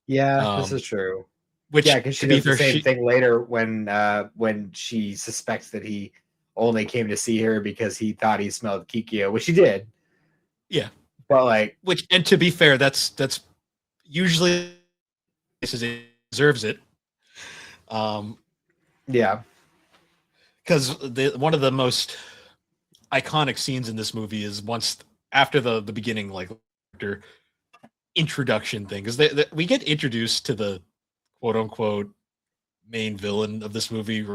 A: Yeah, this
B: Um,
A: is true. Yeah,
B: which
A: because
B: to
A: she
B: be
A: does the
B: fair,
A: same thing later when she suspects that he only came to see her because he thought he smelled Kikyo, which he did.
B: yeah,
A: But like,
B: which and to be fair, that's usually it deserves it. Um,
A: yeah.
B: because one of the most iconic scenes in this movie is once after the beginning, like introduction thing, because we get introduced to the quote unquote main villain of this movie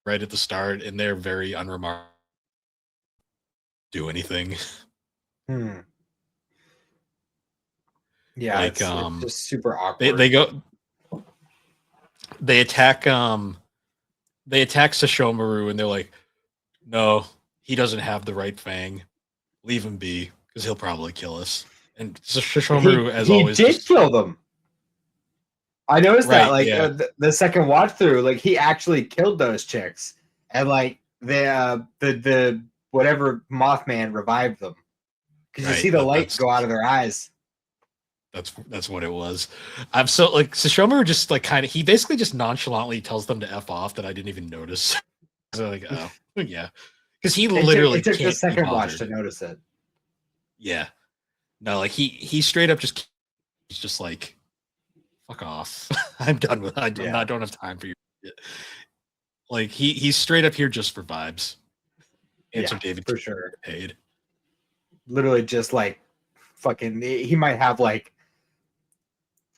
B: right at the start, and they're very unremarkable. Do anything
A: Hmm. Yeah,
B: like
A: it's just super
B: they
A: awkward.
B: go they attack Sashomaru and they're like, no, he doesn't have the right fang, leave him be because he'll probably kill us. And Sashomaru, as
A: He
B: always,
A: did
B: just
A: kill them. I noticed that
B: right,
A: like
B: yeah,
A: the second watch through, like he actually killed those chicks, and like the whatever Mothman revived them because you see
B: right.
A: the light go out of their eyes.
B: That's what it was. I'm so like Sashomaru just like kind of he basically just nonchalantly tells them to f off that I didn't even notice. So like, oh yeah, because he literally
A: It took the
B: can't be
A: second watch to
B: bothered.
A: notice it.
B: Yeah, no, like he straight up just he's just like fuck off. I'm done with. I'm
A: Yeah,
B: not don't have time for your shit. Like he's straight up here just for vibes. And so
A: yeah,
B: David
A: for sure.
B: paid.
A: Literally, just like fucking, he might have like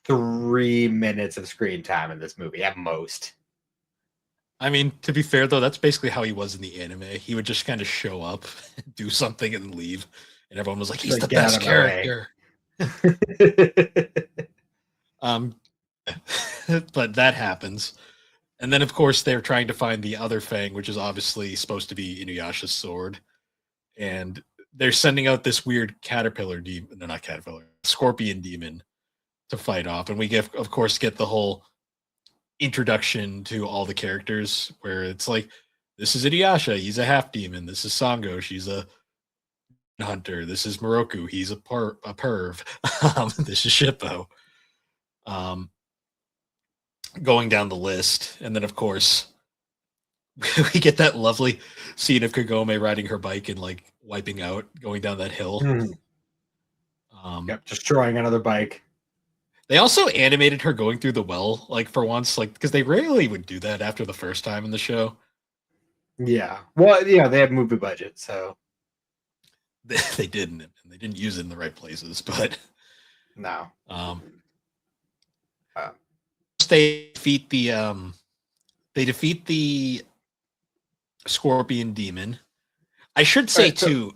A: 3 minutes of screen time in this movie at most.
B: I mean, to be fair though, that's basically how he was in the anime. He would just kind of show up, do something, and leave, and everyone was like, "He's
A: Like,
B: the
A: get out
B: best
A: of my way.
B: character." Um, but that happens, and then of course they're trying to find the other Fang, which is obviously supposed to be Inuyasha's sword, and they're sending out this weird caterpillar demon, no, not caterpillar, scorpion demon to fight off, and we get, of course, get the whole introduction to all the characters where it's like, this is Inuyasha, he's a half demon. This is Sango, she's a hunter. This is Moroku, he's a perv. This is Shippo. Um, going down the list, and then of course we get that lovely scene of Kagome riding her bike and like wiping out, going down that hill.
A: Yep, destroying another bike.
B: They also animated her going through the well, like for once, like because they rarely would do that after the first time in the show.
A: Yeah. Well, yeah, they have movie budget, so
B: They didn't, and they didn't use it in the right places. But
A: no.
B: um,
A: Uh,
B: they defeat the scorpion demon. I should
A: all
B: say
A: right, so
B: too.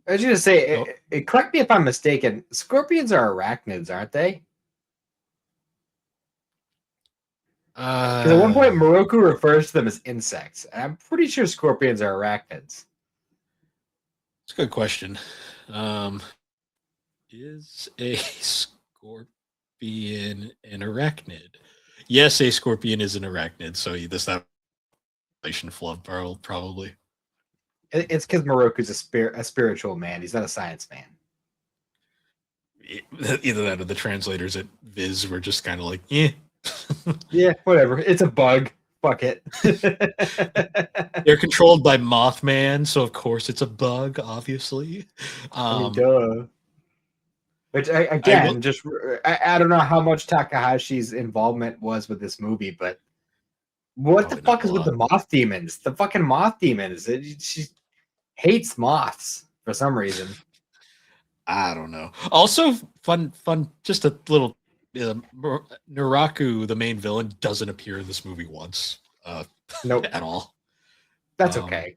A: I was gonna say,
B: Oh,
A: correct me if I'm mistaken. Scorpions are arachnids, aren't they? Because at one point,
B: uh,
A: Moroku refers to them as insects, and I'm pretty sure scorpions are arachnids.
B: it's a good question. Um, is a scorpion an arachnid? Yes, a scorpion is an arachnid. So this that relation flub probably.
A: It's because Moroku's a spiritual man. He's not a science man.
B: Either that or the translators at Viz were just kind of like, yeah.
A: Yeah, whatever. It's a bug. Fuck it.
B: They're controlled by Mothman, so of course it's a bug, obviously.
A: I mean, duh. Which
B: will,
A: I don't know how much Takahashi's involvement was with this movie, but what the fuck is with the moth demons? The fucking moth demons. She hates moths for some reason.
B: I don't know. Also, fun. Just a little. Naraku, the main villain, doesn't appear in this movie once.
A: Nope.
B: At all.
A: That's okay.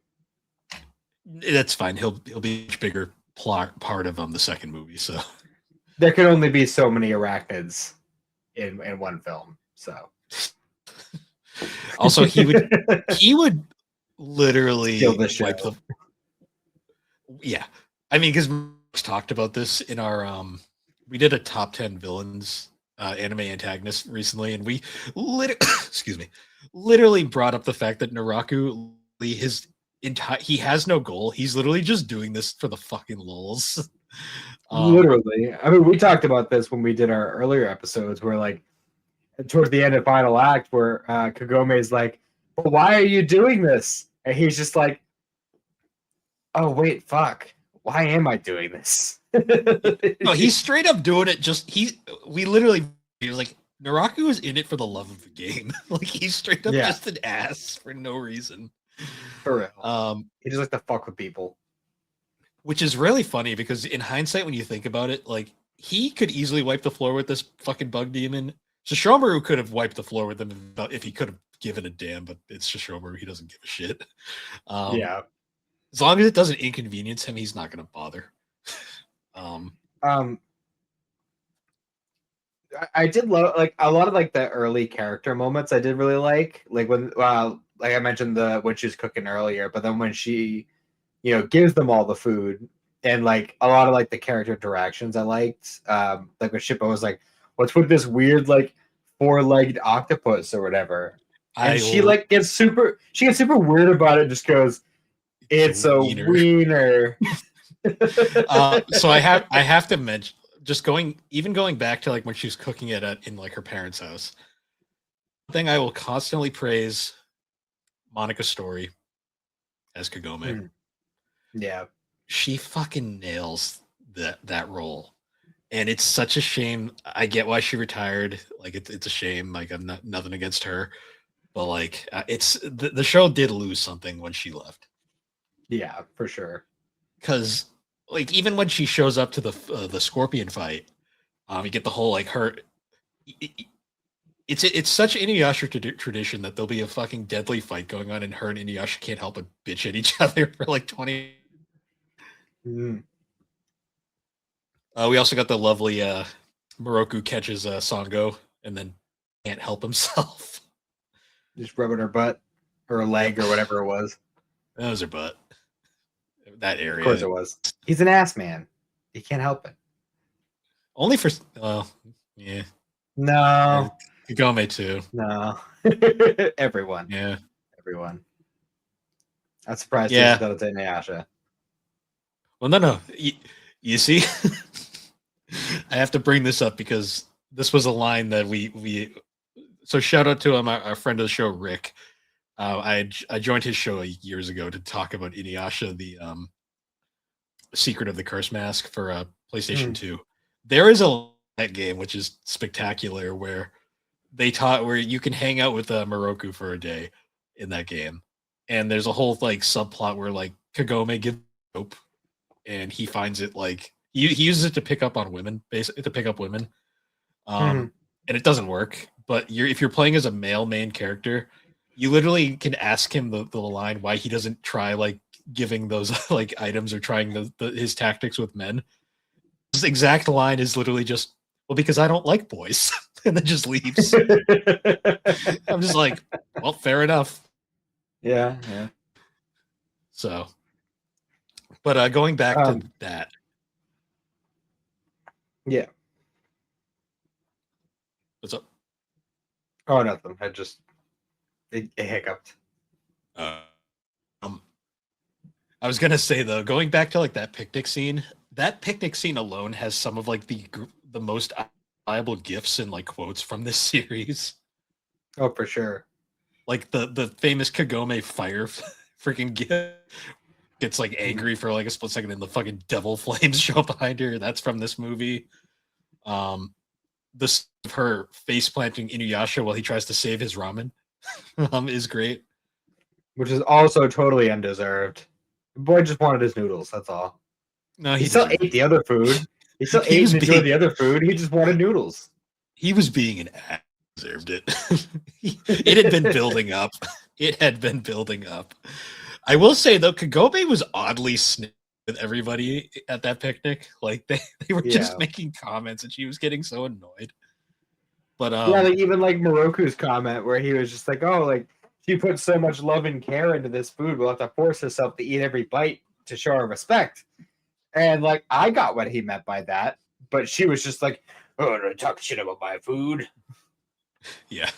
B: That's fine. He'll be a much bigger part of the second movie. So
A: there can only be so many arachnids in one film. So
B: also he would literally
A: steal the show.
B: Yeah, I mean, because we talked about this in our we did a top 10 villains anime antagonist recently, and we literally brought up the fact that Naraku, he has no goal. He's literally just doing this for the fucking lulz.
A: Literally. I mean, we talked about this when we did our earlier episodes where, like, towards the end of Final Act, where Kagome is like, well, why are you doing this? And he's just like, oh, wait, fuck. Why am I doing this?
B: No, he's straight up doing it. He was like, Naraku is in it for the love of the game. Like, he's straight up just an ass for no reason.
A: For real. He just likes to fuck with people.
B: Which is really funny because in hindsight, when you think about it, like, he could easily wipe the floor with this fucking bug demon. Shishomaru could have wiped the floor with him if he could have given a damn, but it's Shishomaru. He doesn't give a shit.
A: Yeah.
B: As long as it doesn't inconvenience him, he's not going to bother.
A: I did love, like, a lot of, like, the early character moments I did really like when, like I mentioned when she was cooking earlier, but then when she, gives them all the food, and, like, a lot of, like, the character interactions I liked, like when Shippo was like, what's with this weird, like, four-legged octopus or whatever, and she gets super weird about it, just goes, it's a wiener.
B: So I have to mention, just going back to, like, when she was cooking it in, like, her parents' house. One thing I will constantly praise Monica Story as Kagome.
A: Yeah,
B: she fucking nails that role, and it's such a shame. I get why she retired. Like, it's a shame. Like, I'm nothing against her, but, like, it's the show did lose something when she left.
A: Yeah, for sure.
B: Because, like, even when she shows up to the Scorpion fight, you get the whole, like, her. It's such Inuyasha tradition that there'll be a fucking deadly fight going on, and her and Inuyasha can't help but bitch at each other for like 20.
A: Mm.
B: We also got the lovely Moroku catches Sango and then can't help himself.
A: Just rubbing her butt, her leg, or whatever it was.
B: That was her butt. That area.
A: Of course it was. He's an ass man. He can't help it.
B: Only for yeah.
A: No.
B: Kagome too.
A: No. Everyone.
B: Yeah.
A: Everyone. I'm surprised he hasn't done it to Inuyasha.
B: Well, no. You see, I have to bring this up because this was a line that we. So shout out to him, our friend of the show, Rick. I joined his show years ago to talk about Inuyasha, the Secret of the Curse Mask for PlayStation 2. There is that game which is spectacular where where you can hang out with Moroku for a day in that game, and there's a whole, like, subplot where, like, Kagome gives rope, and he finds it, like, he uses it to pick up on women, basically to pick up women, and it doesn't work. But if you're playing as a male main character, you literally can ask him the line why he doesn't try, like, giving those like items or trying his tactics with men. His exact line is literally just, well, because I don't like boys, and then just leaves. I'm just like, well, fair enough.
A: Yeah.
B: So, but going back to that.
A: Yeah.
B: What's up?
A: Oh, nothing. I just it hiccuped.
B: I I was gonna say though, going back to like that picnic scene alone has some of like the most viable gifs and like quotes from this series.
A: Oh, for sure.
B: Like the famous Kagome fire freaking gif gets like
A: Mhm.
B: angry for like a split second and the fucking devil flames show up behind her. That's from this movie. This of her face planting Inuyasha while he tries to save his ramen is great.
A: Which is also totally undeserved. The boy just wanted his noodles. That's all.
B: No,
A: He
B: he
A: still
B: deserved
A: ate the
B: it.
A: other food. He still
B: He
A: ate
B: was
A: and enjoyed
B: being
A: the other food. He just wanted noodles.
B: he was being an ass. Deserved it. It had been building up. It had been building up. I will say though, Kagome was oddly snitty with everybody at that picnic. Like they were
A: Yeah.
B: just making comments and she was getting so annoyed. But
A: Yeah, like even like Moroku's comment where he was just like, "Oh, like she put so much love and care into this food, we'll have to force herself to eat every bite to show her respect." And like I got what he meant by that, but she was just like, "Oh, don't talk shit about my food."
B: yeah.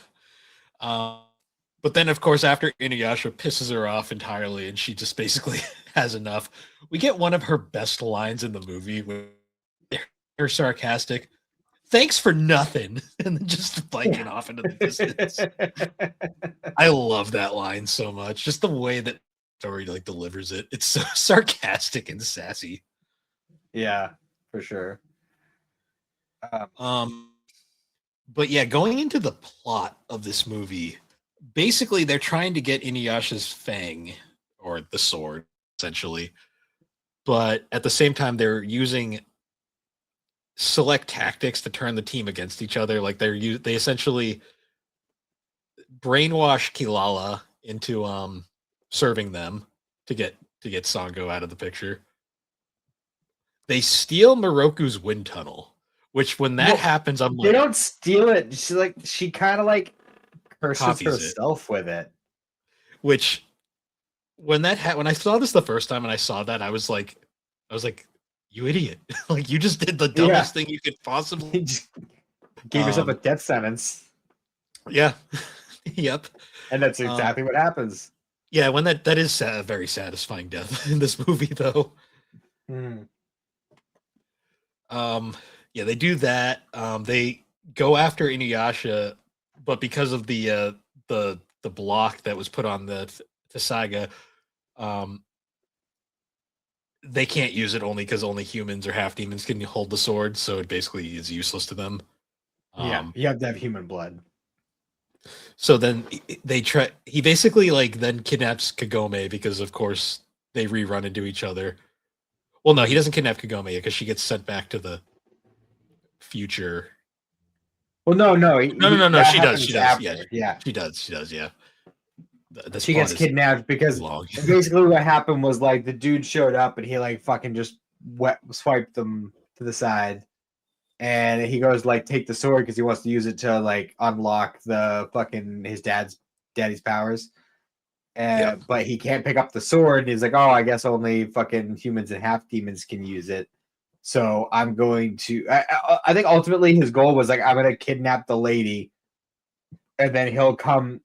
B: But then, of course, after Inuyasha pisses her off entirely and she just basically has enough, we get one of her best lines in the movie with her sarcastic, "Thanks for nothing," and then just biking off into the distance. I love that line so much. Just the way that story like delivers it. It's so sarcastic and sassy.
A: Yeah, for sure.
B: Um, but yeah, going into the plot of this movie, basically they're trying to get Inuyasha's fang or the sword, essentially. But at the same time, they're using select tactics to turn the team against each other. Like they essentially brainwash Kilala into serving them to get Sango out of the picture. They steal Moroku's wind tunnel, which when that happens, I'm
A: they
B: like,
A: don't steal it. She kind of like curses
B: copies it.
A: herself with it.
B: Which when when I saw this the first time and I saw that, I was like, you idiot! Like you just did the dumbest thing you could possibly.
A: Just gave yourself a death sentence.
B: Yeah. Yep.
A: And that's exactly what happens.
B: Yeah, when that is a very satisfying death in this movie, though. Yeah, they do that. They go after Inuyasha, but because of the block that was put on the saga, they can't use it only because only humans or half demons can hold the sword, so it basically is useless to them.
A: Yeah, you have to have human blood.
B: So then they try. He basically like then kidnaps Kagome because, of course, they rerun into each other. Well, no, he doesn't kidnap Kagome because she gets sent back to the future.
A: Well, no.
B: No. She does.
A: After.
B: Yeah. She does. Yeah.
A: She gets kidnapped because basically what happened was like the dude showed up and he like fucking just swiped them to the side. And he goes like take the sword because he wants to use it to like unlock the fucking his daddy's powers. But he can't pick up the sword. And he's like, oh, I guess only fucking humans and half demons can use it. So I'm going to. I think ultimately his goal was like I'm going to kidnap the lady, and then he'll come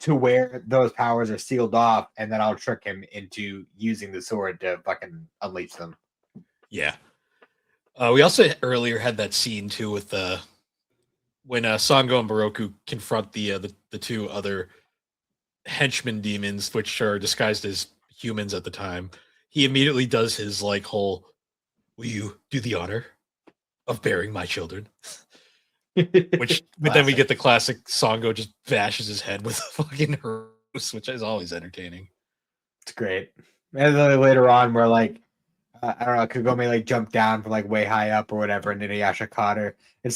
A: to where those powers are sealed off, and then I'll trick him into using the sword to fucking unleash them.
B: Yeah. We also earlier had that scene too with when Sango and Baroku confront the two other henchmen demons, which are disguised as humans at the time. He immediately does his like whole, "Will you do the honor of bearing my children?" But then we get the classic Sango just bashes his head with a fucking hose, which is always entertaining.
A: It's great. And then later on, we're like, I don't know, Kagome like jumped down from like way high up or whatever, and Inuyasha caught her. And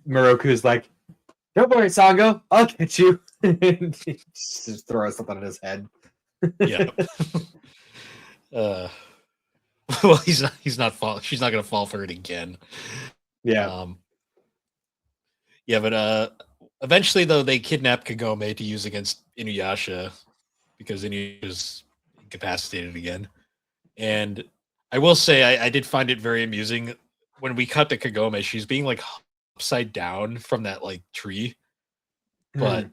A: Moroku's like, "Don't worry, Sango, I'll get you." And he just throws something on his head.
B: Yeah. Well, he's not fall. She's not gonna fall for it again.
A: Yeah.
B: Yeah, but eventually though they kidnap Kagome to use against Inuyasha because Inuyasha's incapacitated again. And I will say I did find it very amusing when we cut to Kagome. She's being like upside down from that like tree, but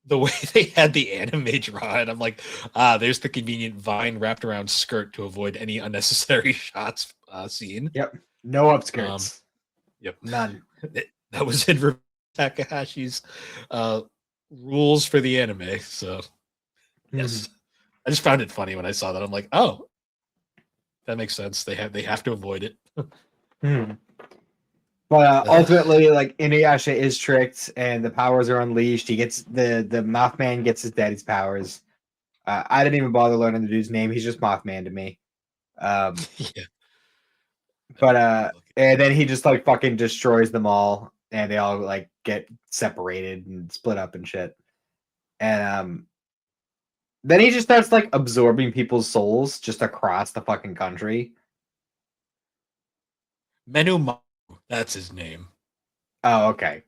B: the way they had the anime draw it, I'm like, there's the convenient vine wrapped around skirt to avoid any unnecessary shots scene.
A: Yep. No
B: Um,
A: upskirts.
B: yep.
A: None.
B: That was in Takahashi's rules for the anime. So yes, I just found it funny when I saw that. I'm like, oh, that makes sense. They have to avoid it.
A: Hmm. But ultimately, like Inuyasha is tricked, and the powers are unleashed. He gets the Mothman gets his daddy's powers. I didn't even bother learning the dude's name. He's just Mothman to me.
B: Yeah.
A: But and then he just like fucking destroys them all, and they all like get separated and split up and shit. And then he just starts like absorbing people's souls just across the fucking country.
B: Menu, that's his name.
A: Oh, okay.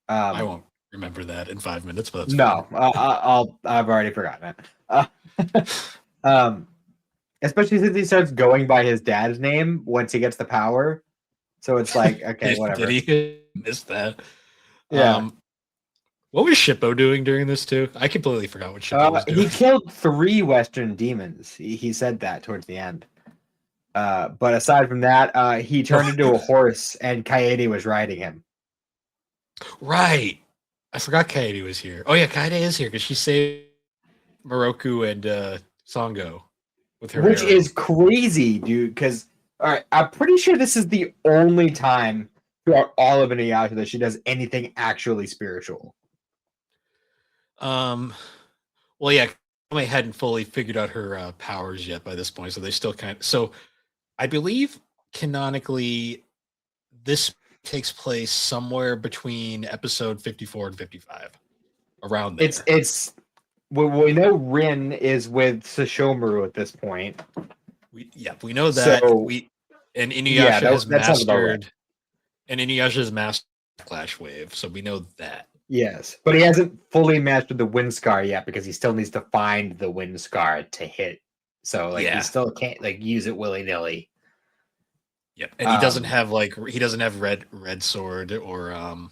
B: I won't remember that in 5 minutes, but that's
A: no, I've already forgotten it. Especially since he starts going by his dad's name once he gets the power. So it's like, okay, whatever.
B: Did he miss that?
A: Yeah.
B: What was Shippo doing during this too? I completely forgot what Shippo was doing.
A: He killed 3 Western demons. He said that towards the end. But aside from that, he turned into a horse, and Kaede was riding him.
B: Right. I forgot Kaede was here. Oh yeah, Kaede is here because she saved Moroku and Songo with her
A: Which
B: arrow.
A: is crazy, dude, because all right, I'm pretty sure this is the only time throughout all of Inuyasha that she does anything actually spiritual.
B: Well, yeah, I hadn't fully figured out her powers yet by this point, so they still kind of. So, I believe canonically, this takes place somewhere between episode 54 and 55, around there.
A: It's we know Rin is with Sesshomaru at this point.
B: We know that.
A: So,
B: and Inuyasha has
A: mastered.
B: And Inuyasha has mastered Clash Wave, so we know that.
A: Yes, but he hasn't fully mastered the Wind Scar yet because he still needs to find the Wind Scar to hit. So like he still can't like use it willy nilly.
B: Yep, and he doesn't have red sword or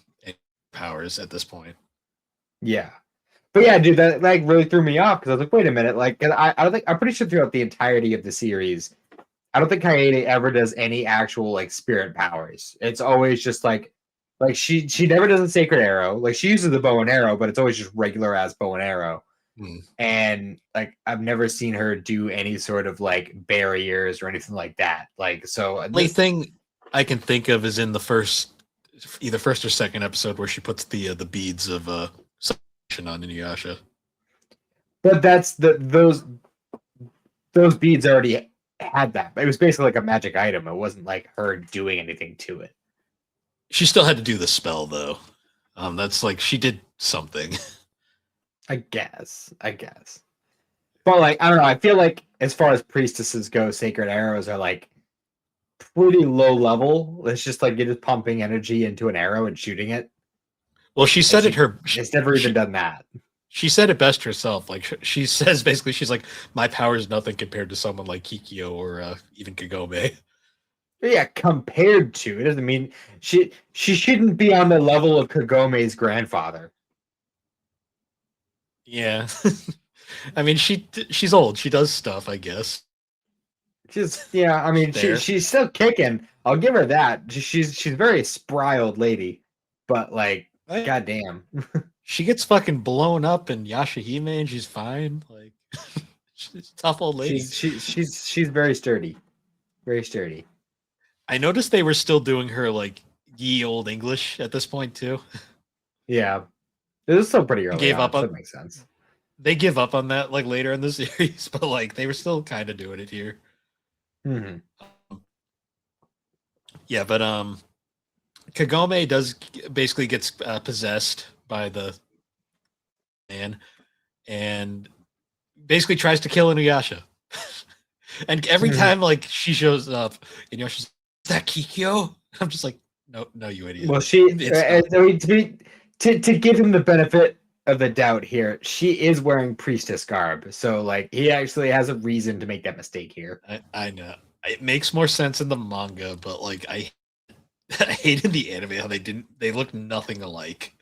B: powers at this point.
A: Yeah, but yeah, dude, that like really threw me off because I was like, wait a minute, like I don't think I'm pretty sure throughout the entirety of the series, I don't think Kaede ever does any actual like spirit powers. It's always just like she never does a sacred arrow. Like she uses the bow and arrow, but it's always just regular ass bow and arrow. And like I've never seen her do any sort of like barriers or anything like that. Like so
B: the only thing I can think of is in the either first or second episode where she puts the beads of salvation on Inuyasha.
A: But that's those beads already had that. It was basically like a magic item. It wasn't like her doing anything to it.
B: She still had to do the spell though. That's like she did something.
A: I guess. But like I don't know, I feel like as far as priestesses go, sacred arrows are like pretty low level. It's just like you're just pumping energy into an arrow and shooting it.
B: Well, she said
A: She's never even done that.
B: She said it best herself. Like she says, basically, she's like, "My power is nothing compared to someone like Kikyo or even Kagome."
A: Yeah, compared to, it doesn't mean she shouldn't be on the level of Kagome's grandfather.
B: Yeah, I mean she's old. She does stuff, I guess.
A: I mean she's still kicking. I'll give her that. She's very spry old lady, but like goddamn,
B: she gets fucking blown up in Yashahime and she's fine. Like she's a tough old lady.
A: She's very sturdy, very sturdy.
B: I noticed they were still doing her like ye old English at this point too.
A: Yeah, it was still pretty early.
B: Gave up on
A: that makes sense.
B: They give up on that like later in the series, but like they were still kind of doing it here.
A: Mm-hmm.
B: Yeah, but Kagome does basically gets possessed by the man and basically tries to kill Inuyasha. And every time like she shows up, Inuyasha's, "Is that Kikyo?" I'm just like, no, you idiot.
A: Well, to give him the benefit of the doubt here, she is wearing priestess garb, so like he actually has a reason to make that mistake here.
B: I know it makes more sense in the manga, but like I hated the anime how they look nothing alike.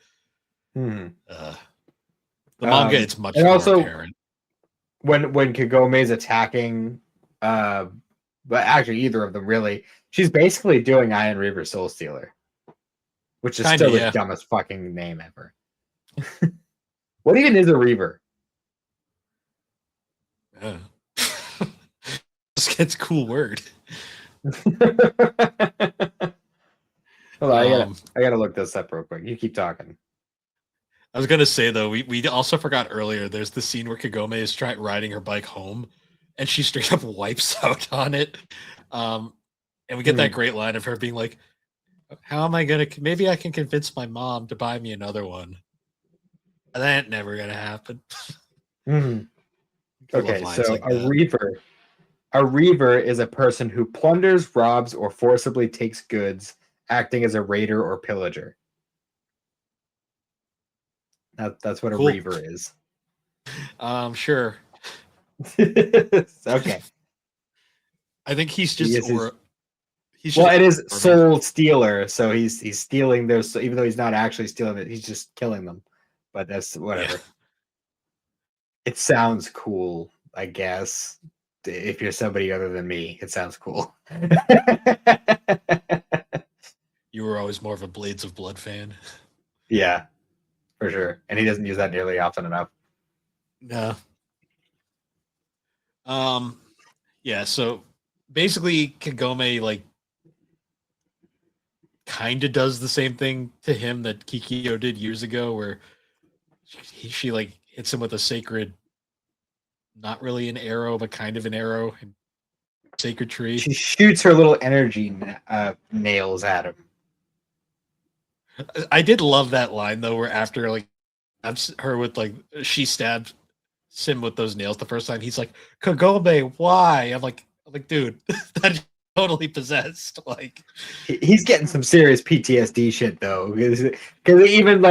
A: Hmm.
B: The manga, it's much
A: And
B: more
A: also
B: apparent.
A: when Kagome's attacking, but actually either of them really, she's basically doing Iron Reaver Soul Stealer, which is
B: Kind of,
A: still the
B: yeah.
A: dumbest fucking name ever. What even is a Reaver?
B: It's a cool word.
A: Hold on,
B: Um,
A: I gotta look this up real quick. You keep talking.
B: I was gonna say though, we also forgot earlier. There's the scene where Kagome is riding her bike home, and she straight up wipes out on it. And we get that great line of her being like, "How am I gonna? Maybe I can convince my mom to buy me another one." And that ain't never gonna happen.
A: Mm-hmm.
B: I love
A: Okay, so
B: lines like that.
A: A reaver is a person who plunders, robs, or forcibly takes goods, acting as a raider or pillager. That's what a
B: Cool.
A: reaver is.
B: Sure.
A: Okay.
B: I think he's
A: He
B: just
A: is his,
B: he's
A: well,
B: just
A: it is
B: or man.
A: soul stealer, so he's stealing those. Even though he's not actually stealing it, he's just killing them. But that's whatever.
B: Yeah.
A: It sounds cool, I guess. If you're somebody other than me, it sounds cool.
B: You were always more of a Blades of Blood fan.
A: Yeah, for sure. And he doesn't use that nearly often enough.
B: No. Yeah, so basically Kagome like kind of does the same thing to him that Kikyo did years ago where she like hits him with a sacred, not really an arrow but kind of an arrow, sacred tree.
A: She shoots her little energy nails at him.
B: I did love that line though where after like her with like she stabbed Sim with those nails the first time, he's like, Kagome, why? I'm like, dude, that totally possessed. Like,
A: He's getting some serious PTSD shit though, because they even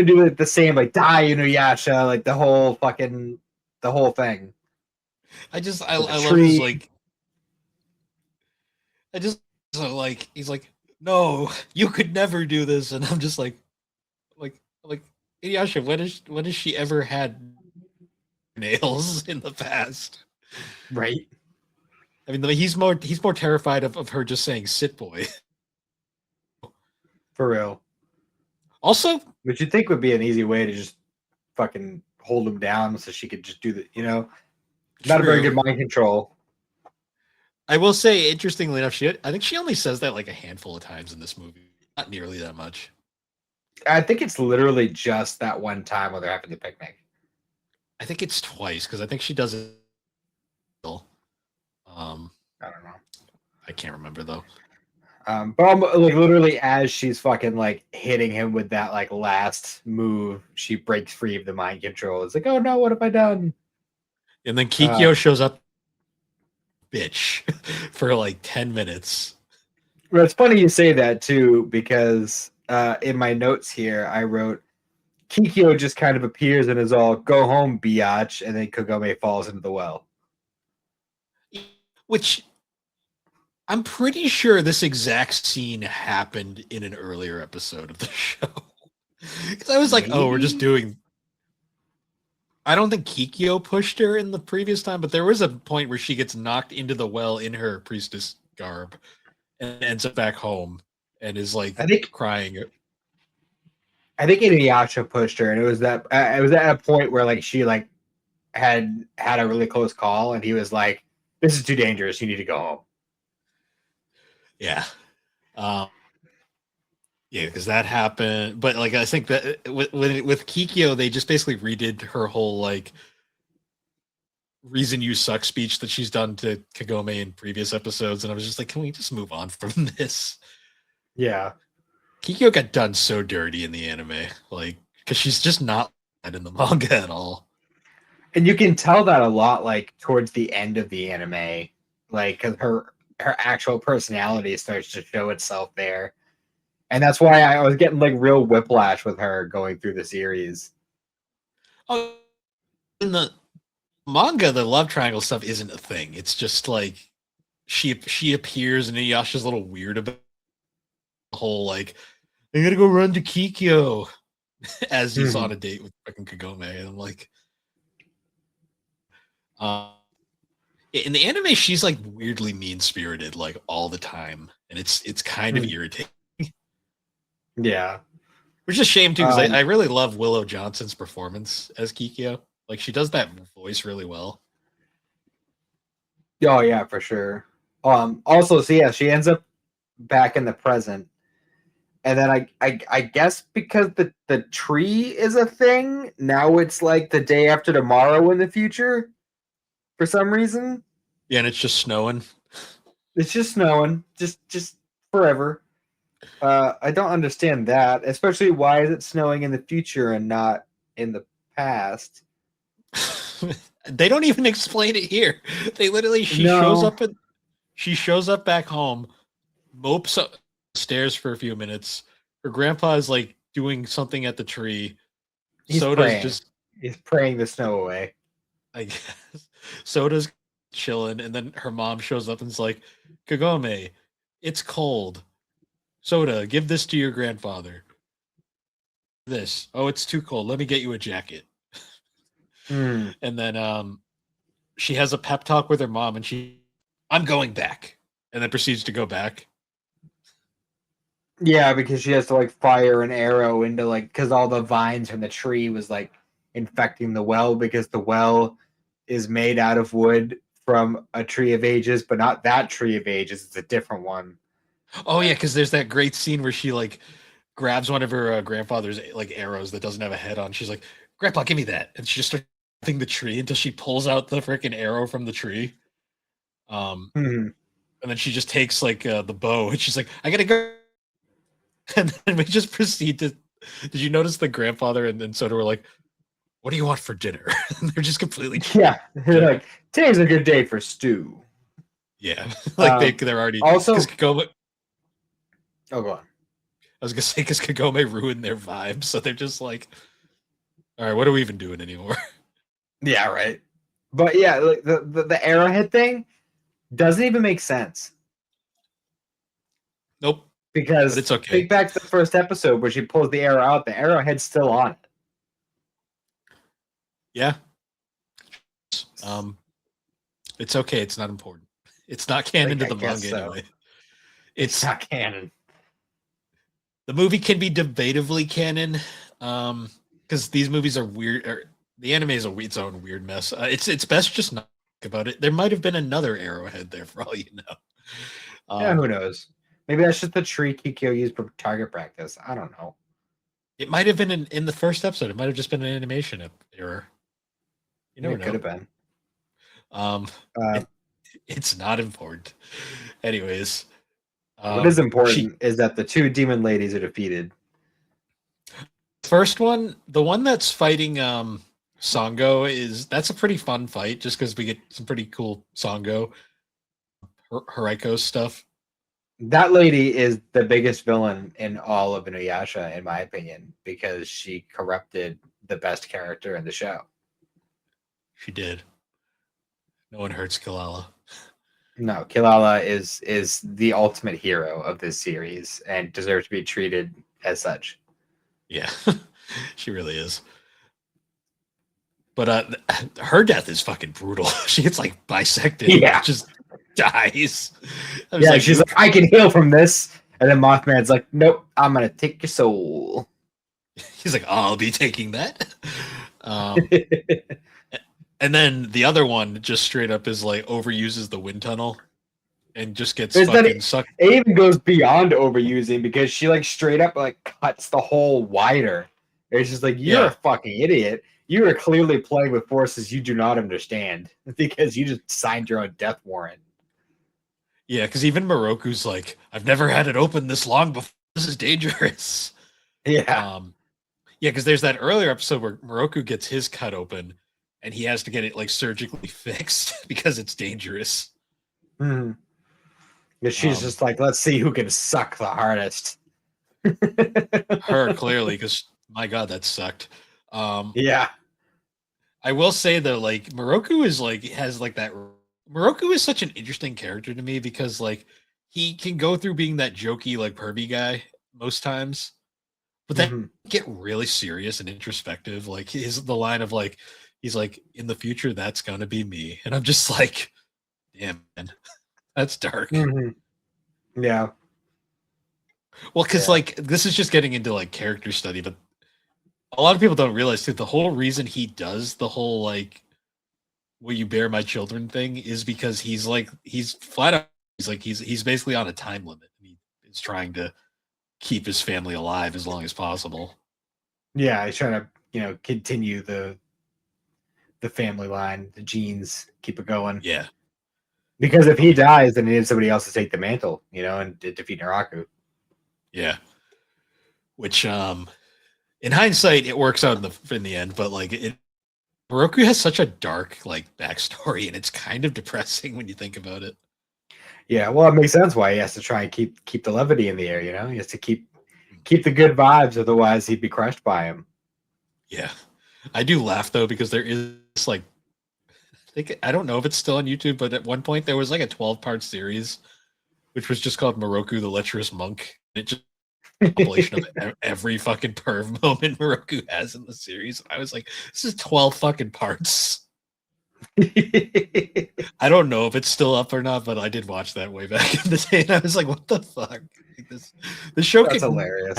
A: do it the same, like die Inuyasha, like the whole thing
B: I
A: with the
B: love his
A: tree.
B: like, I just so like he's like, no, you could never do this, and I'm just like Inuyasha, when has she ever had nails in the past?
A: Right.
B: I mean, he's more terrified of her just saying "sit boy."
A: For real.
B: Also,
A: Which you'd think would be an easy way to just fucking hold him down so she could just do the, not a very
B: true.
A: good mind control.
B: I will say, interestingly enough, I think she only says that like a handful of times in this movie, not nearly that much.
A: I think it's literally just that one time when they're having the picnic.
B: I think it's twice because I think she does it.
A: I don't know.
B: I can't remember though.
A: But I'm, like literally as she's fucking like hitting him with that like last move, she breaks free of the mind control. It's like, oh no, what have I done?
B: And then Kikyo shows up, bitch, for like 10 minutes.
A: Well, it's funny you say that too, because in my notes here I wrote Kikyo just kind of appears and is all go home, biatch, and then Kagome falls into the well.
B: Which I'm pretty sure this exact scene happened in an earlier episode of the show. Because I was like, oh, we're just doing. I don't think Kikyo pushed her in the previous time, but there was a point where she gets knocked into the well in her priestess garb and ends up back home and is like crying.
A: I think Inuyasha pushed her, and it was at a point where like she like had a really close call, and he was like, "This is too dangerous. You need to go home."
B: Yeah. Yeah, because that happened. But like, I think that with Kikyo, they just basically redid her whole like reason you suck speech that she's done to Kagome in previous episodes, and I was just like, can we just move on from this?
A: Yeah.
B: Kikyo got done so dirty in the anime, like because she's just not in the manga at all.
A: And you can tell that a lot, like towards the end of the anime, like because her actual personality starts to show itself there, and that's why I was getting like real whiplash with her going through the series.
B: Oh, in the manga, the love triangle stuff isn't a thing. It's just like she appears, and Inuyasha's a little weird about the whole like I gotta go run to Kikyo. as he's on
A: Mhm.
B: a date with fucking Kagome, and I'm like, uh, in the anime, she's like weirdly mean spirited, like all the time, and it's kind of
A: Mhm.
B: irritating.
A: Yeah.
B: Which is a shame too, because I
A: Um,
B: really love Willow Johnson's performance as Kikyo. Like she does that voice really well.
A: oh yeah, for sure. Also, so yeah, she ends up back in the present, and then I guess because the tree is a thing now, it's like the day after tomorrow in the future for some reason.
B: Yeah, and it's just snowing.
A: It's just snowing, just forever. I don't understand that, especially why is it snowing in the future and not in the past?
B: They don't even explain it here. They literally
A: No,
B: she shows up back home, mopes up stairs for a few minutes. Her grandpa is like doing something at the tree.
A: he's
B: Soda's
A: praying.
B: just
A: He's praying the snow away.
B: I guess Soda's chilling, and then her mom shows up and is like, Kagome, it's cold. Soda, give this to your grandfather. This. Oh, it's too cold. Let me get you a jacket.
A: Hmm.
B: And then she has a pep talk with her mom and I'm going back. And then proceeds to go back.
A: Yeah, because she has to like fire an arrow into like because all the vines from the tree was like infecting the well because the well is made out of wood from a tree of ages, but not that tree of ages. It's a different one.
B: Oh yeah, because there's that great scene where she like grabs one of her grandfather's like arrows that doesn't have a head on. She's like, "Grandpa, give me that," and she just starts cutting the tree until she pulls out the freaking arrow from the tree.
A: Hmm.
B: And then she just takes like the bow and she's like, "I gotta go," and then we just proceed to. Did you notice the grandfather and Soda were like, "What do you want for dinner?" And they're just completely
A: Yeah, they're
B: shit.
A: like today's a good day for stew.
B: Yeah, like
A: Um,
B: they're already because
A: also,
B: Kagome.
A: oh, go on.
B: I was gonna say because Kagome ruined their vibe, so they're just like, "All right, what are we even doing anymore?"
A: Yeah, right. But yeah, like the arrowhead thing doesn't even make sense
B: Nope, but
A: because
B: it's okay.
A: think back to the first episode where she pulls the arrow out, the arrowhead's still on it.
B: Yeah, um, it's okay. It's not important. It's not canon to
A: I
B: the
A: guess
B: manga
A: so.
B: anyway.
A: It's
B: It's
A: not canon.
B: the movie can be debatably canon, because these movies are weird. Or the anime is its own weird mess. It's best just not think about it. There might have been another arrowhead there for all you know.
A: Yeah,
B: Um,
A: who knows? Maybe that's just the tree Kikyo used for target practice. I don't know.
B: it might have been in the first episode. It might have just been an animation error. You
A: Yeah,
B: never
A: it could
B: know.
A: have been.
B: Um,
A: Uh,
B: it, it's not important. Anyways,
A: what is
B: she
A: important is that the two demon ladies are defeated.
B: first one, the one that's fighting Songo that's a pretty fun fight just because we get some pretty cool Songo Hariko stuff.
A: That lady is the biggest villain in all of Inuyasha, in my opinion, because she corrupted the best character in the show.
B: She did. No one hurts Kalala.
A: No, Kilala is the ultimate hero of this series and deserves to be treated as such.
B: Yeah, she really is. But her death is fucking brutal. She gets like bisected and
A: Yeah.
B: just dies. I was
A: Yeah,
B: like,
A: she's
B: oop.
A: like, I can heal from this. And then Mothman's like, nope, I'm gonna take your soul.
B: He's like, I'll be taking that. Um, and then the other one just straight up is like overuses the wind tunnel and just gets
A: There's that
B: fucking
A: it
B: sucked.
A: even goes beyond overusing because she like straight up like cuts the hole wider. It's just like you're a
B: Yeah,
A: fucking idiot. You are clearly playing with forces you do not understand because you just signed your own death warrant.
B: yeah, because even Moroku's like, I've never had it open this long before. This is dangerous.
A: Yeah.
B: Um, yeah, because there's that earlier episode where Moroku gets his cut open and he has to get it like surgically fixed because it's dangerous.
A: Hmm. Because she's
B: Um,
A: just like, let's see who can suck the hardest.
B: her clearly, because my god, that sucked.
A: Yeah.
B: I will say though, like Moroku is like has like that. Moroku is such an interesting character to me because like he can go through being that jokey like pervy guy most times, But then get really serious and introspective. Like the line of like, he's like, in the future, that's gonna be me. And I'm just like, damn, man, that's dark.
A: Yeah.
B: Well, because like this is just getting into like character study, but a lot of people don't realize too, the whole reason he does the whole like will you bear my children thing is because he's flat out he's basically on a time limit. He is trying to keep his family alive as long as possible.
A: Yeah, he's trying to, continue the family line, the genes, keep it going.
B: Yeah.
A: Because if he dies, then he needs somebody else to take the mantle, and defeat Naraku.
B: Yeah. Which in hindsight it works out in the end, but like Moroku has such a dark like backstory and it's kind of depressing when you think about it.
A: Yeah, well, it makes sense why he has to try and keep the levity in the air. He has to keep the good vibes, otherwise he'd be crushed by him.
B: Yeah, I do laugh though because there is like, I don't know if it's still on YouTube, but at one point there was like a 12-part series, which was just called Moroku the Lecherous Monk. It just a compilation of every fucking perv moment Moroku has in the series. I was like, this is 12 fucking parts. I don't know if it's still up or not, but I did watch that way back in the day, and I was like, "What the fuck?" Like the show
A: That's hilarious.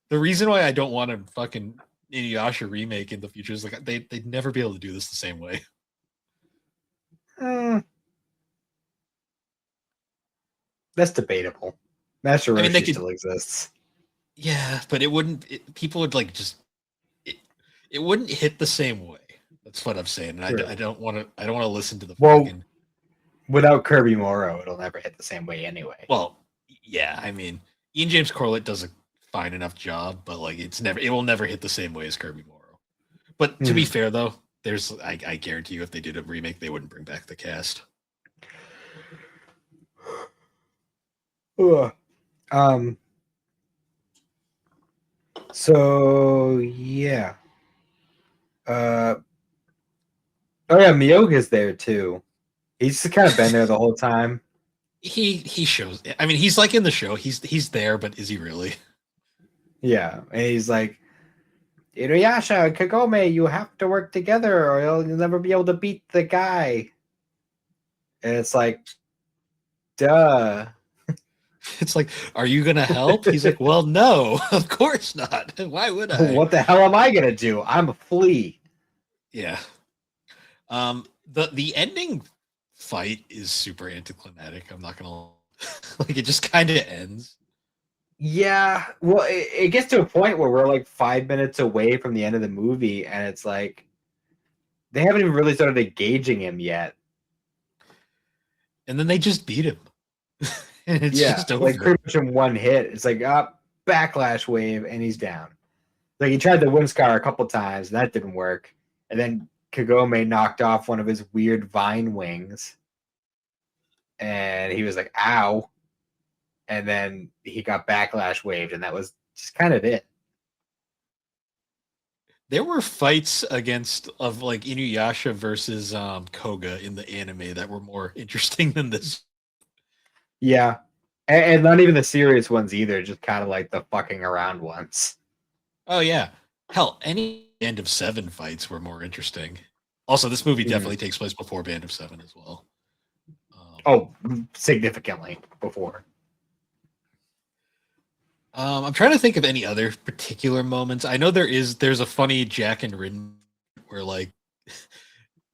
B: The reason why I don't want a fucking Inuyasha remake in the future is like they'd never be able to do this the same way.
A: That's debatable. Master Roshi still exists.
B: Yeah, but it wouldn't. People would like just. It wouldn't hit the same way. That's what I'm saying. And I don't want to. I don't want to listen to the. Fucking...
A: Without Kirby Moro, it'll never hit the same way anyway.
B: Well, yeah. I mean, Ian James Corlett does a fine enough job, but like it will never hit the same way as Kirby Moro. But to be fair, though, I guarantee you, if they did a remake, they wouldn't bring back the cast.
A: So yeah. Oh yeah, Miyoga's there too. He's just kind of been there the whole time.
B: He shows. I mean, he's like in the show. He's there, but is he really?
A: Yeah, and he's like, Inuyasha and Kagome, you have to work together, or you'll never be able to beat the guy. And it's like, duh.
B: It's like, are you gonna help? He's like, well, no, of course not. Why would I?
A: What the hell am I gonna do? I'm a flea.
B: Yeah. The ending fight is super anticlimactic. I'm not gonna like it just kind of ends.
A: Yeah, well, it gets to a point where we're like 5 minutes away from the end of the movie, and it's like they haven't even really started engaging him yet.
B: And then they just beat him. And it's just over.
A: Like pretty much in one hit. It's like backlash wave, and he's down. Like he tried the wind scar a couple times, and that didn't work. And then Kagome knocked off one of his weird vine wings, and he was like, "Ow!" And then he got backlash waved, and that was just kind of it.
B: There were fights of like Inuyasha versus Koga in the anime that were more interesting than this.
A: Yeah, and not even the serious ones either. Just kind of like the fucking around ones.
B: Oh yeah, hell, any Band of Seven fights were more interesting. Also, this movie definitely takes place before Band of Seven as well.
A: Significantly before.
B: I'm trying to think of any other particular moments. I know there's a funny Jack and Rin where like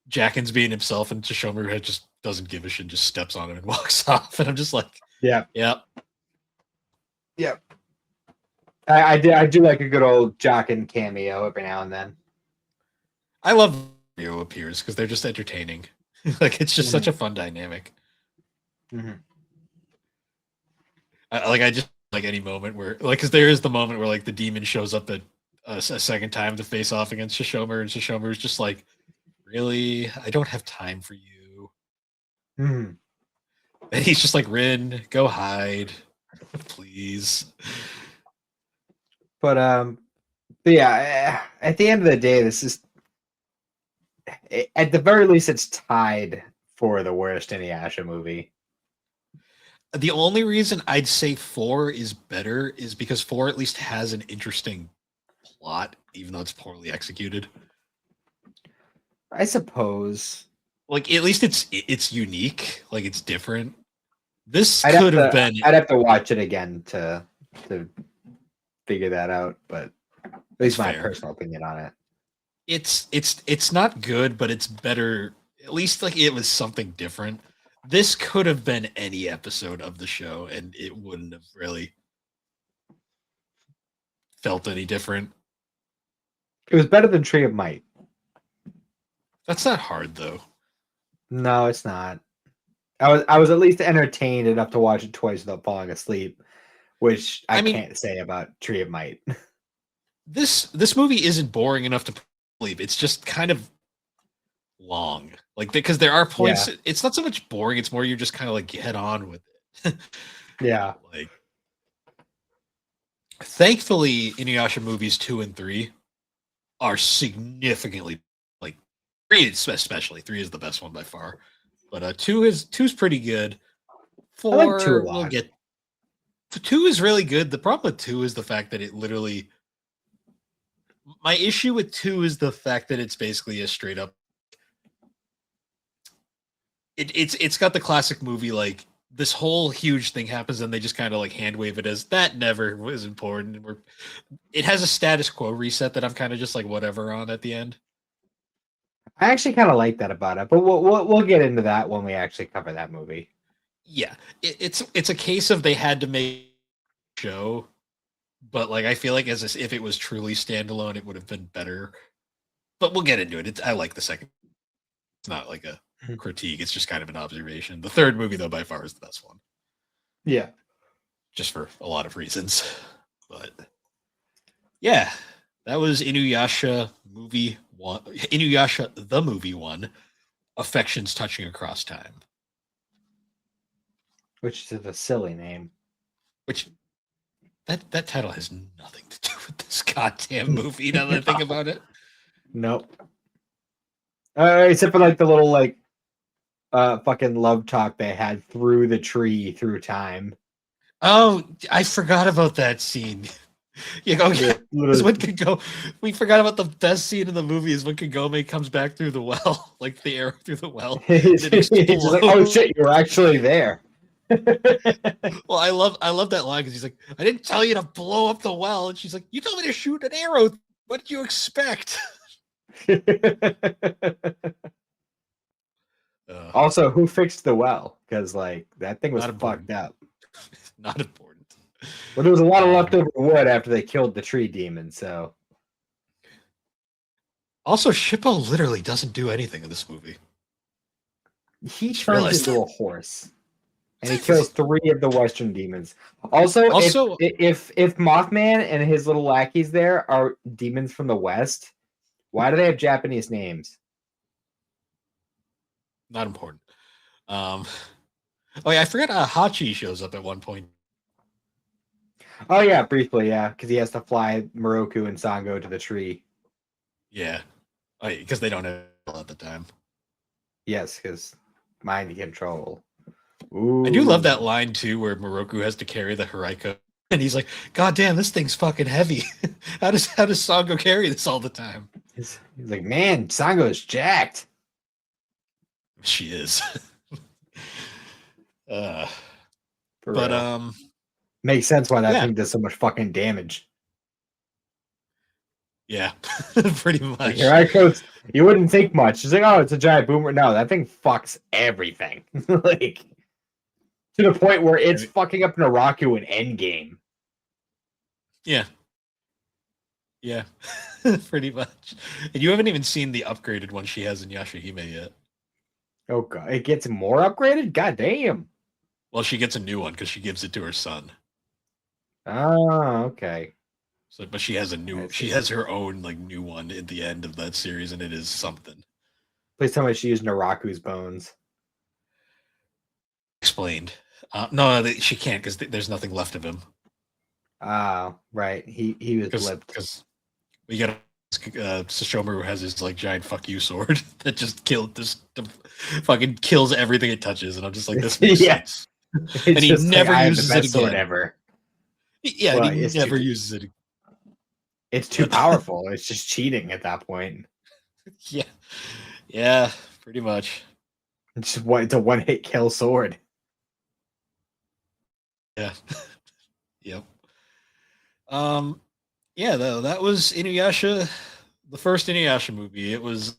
B: Jackin's being himself and Tsushomaru just doesn't give a shit, just steps on him and walks off. And I'm just like,
A: yeah. I do like a good old Jockin cameo every now and then.
B: I love Rio appears because they're just entertaining. Like it's just such a fun dynamic. I just like any moment where like because there is the moment where like the demon shows up at a second time to face off against Shishomaru, and Shishomaru is just like, really, I don't have time for you. And he's just like, Rin, go hide, please.
A: But yeah, at the end of the day, this is at the very least it's tied for the worst Inuyasha movie.
B: The only reason I'd say 4 is better is because 4 at least has an interesting plot, even though it's poorly executed.
A: I suppose.
B: Like at least it's unique, like it's different. This
A: I'd have
B: could have
A: to
B: been
A: I'd have to watch it again to figure that out, but at
B: That's
A: least my
B: fair.
A: personal opinion on it.
B: It's not good, but it's better. At least like it was something different. This could have been any episode of the show, and it wouldn't have really felt any different.
A: It was better than Tree of Might.
B: That's not hard though.
A: No, it's not. I was at least entertained enough to watch it twice without falling asleep, which I
B: mean,
A: can't say about Tree of Might.
B: this movie isn't boring enough to believe. It's just kind of long, like because there are points.
A: Yeah.
B: It's not so much boring. It's more you're just kind of like head on with it.
A: Yeah.
B: Like, thankfully, Inuyasha movies 2 and 3 are significantly like 3, especially 3 is the best one by far. But two's pretty good. 4
A: I like 2 a
B: we'll
A: lot.
B: get. 2 is really good. The problem with 2 is the fact that it literally. My issue with 2 is the fact that it's basically a straight up. It's got the classic movie like this whole huge thing happens and they just kind of like hand wave it as that never was important. It has a status quo reset that I'm kind of just like whatever on at the end.
A: I actually kind of like that about it, but we'll get into that when we actually cover that movie.
B: Yeah, it's a case of they had to make a show, but like I feel like if it was truly standalone, it would have been better. But we'll get into it. I like the second. It's not like a critique. It's just kind of an observation. The third movie, though, by far is the best one.
A: Yeah,
B: just for a lot of reasons. But yeah, that was Inuyasha movie 1. Inuyasha the movie 1. Affections touching across time.
A: Which is a silly name.
B: Which that title has nothing to do with this goddamn movie. Now that I think about it.
A: Nope. Except for like the little like fucking love talk they had through the tree through time.
B: Oh, I forgot about that scene. You know, when we forgot about the best scene in the movie is when Kagome comes back through the well, like the arrow through the well.
A: He's like, oh shit, you're actually there.
B: Well, I love that line because he's like, I didn't tell you to blow up the well, and she's like, you told me to shoot an arrow. What did you expect?
A: Also, who fixed the well? Because like that thing was fucked up.
B: Not important.
A: Well, there was a lot of leftover wood after they killed the tree demon. So,
B: also, Shippo literally doesn't do anything in this movie.
A: He turns into a horse, and he kills 3 of the Western demons. Also, if Mothman and his little lackeys there are demons from the West, why do they have Japanese names?
B: Not important. Oh yeah, I forgot Hachi shows up at one point.
A: Oh yeah, briefly, yeah, because he has to fly Moroku and Sango to the tree.
B: Yeah, because they don't have at the time.
A: Yes, because mind control. Ooh.
B: I do love that line too, where Moroku has to carry the Haraika, and he's like, "God damn, this thing's fucking heavy. how does Sango carry this all the time?"
A: He's like, "Man, Sango's jacked."
B: She is.
A: Makes sense why that thing does so much fucking damage.
B: Yeah, pretty much.
A: Like, Haraiko's, you wouldn't think much. She's like, oh, it's a giant boomer. No, that thing fucks everything. Like, to the point where it's fucking up Naraku in Endgame.
B: Yeah. Yeah, pretty much. And you haven't even seen the upgraded one she has in Yashahime yet.
A: Oh, God. It gets more upgraded? God damn.
B: Well, she gets a new one because she gives it to her son.
A: Oh, okay.
B: So, but she has she has her own like new one at the end of that series, and it is something.
A: Please tell me she used Naraku's bones.
B: Explained. No, she can't because there's nothing left of him.
A: Oh, right. He was blipped.
B: Because we got Sashomaru has his like giant fuck you sword that just fucking kills everything it touches, and I'm just like, this makes sense.
A: It's
B: And he
A: just
B: never
A: I have the
B: uses it
A: best sword
B: again.
A: ever.
B: Yeah,
A: Well,
B: and he never uses it.
A: it's too powerful. It's just cheating at that point.
B: Yeah, yeah, pretty much.
A: It's a one hit kill sword.
B: Yeah, yep. Yeah, though that was Inuyasha, the first Inuyasha movie. It was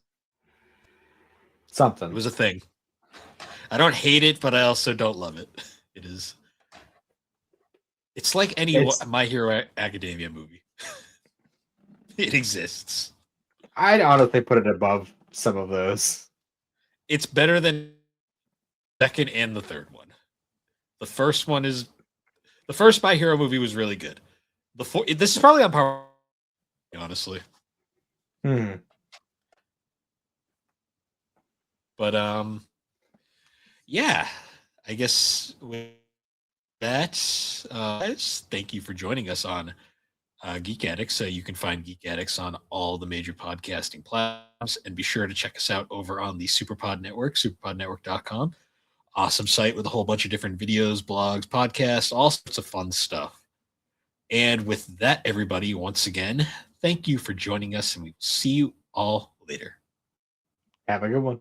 A: Something.
B: a thing. I don't hate it, but I also don't love it. It is. It's like any My Hero Academia movie. It exists.
A: I'd honestly put it above some of those.
B: It's better than the second and the third one. The first My Hero movie was really good. This is probably on par, honestly. But yeah, I guess with that, thank you for joining us on Geek Addicts. So you can find Geek Addicts on all the major podcasting platforms, and be sure to check us out over on the Superpod Network, superpodnetwork.com. Awesome site with a whole bunch of different videos, blogs, podcasts, all sorts of fun stuff. And with that, everybody, once again, thank you for joining us, and we will see you all later.
A: Have a good one.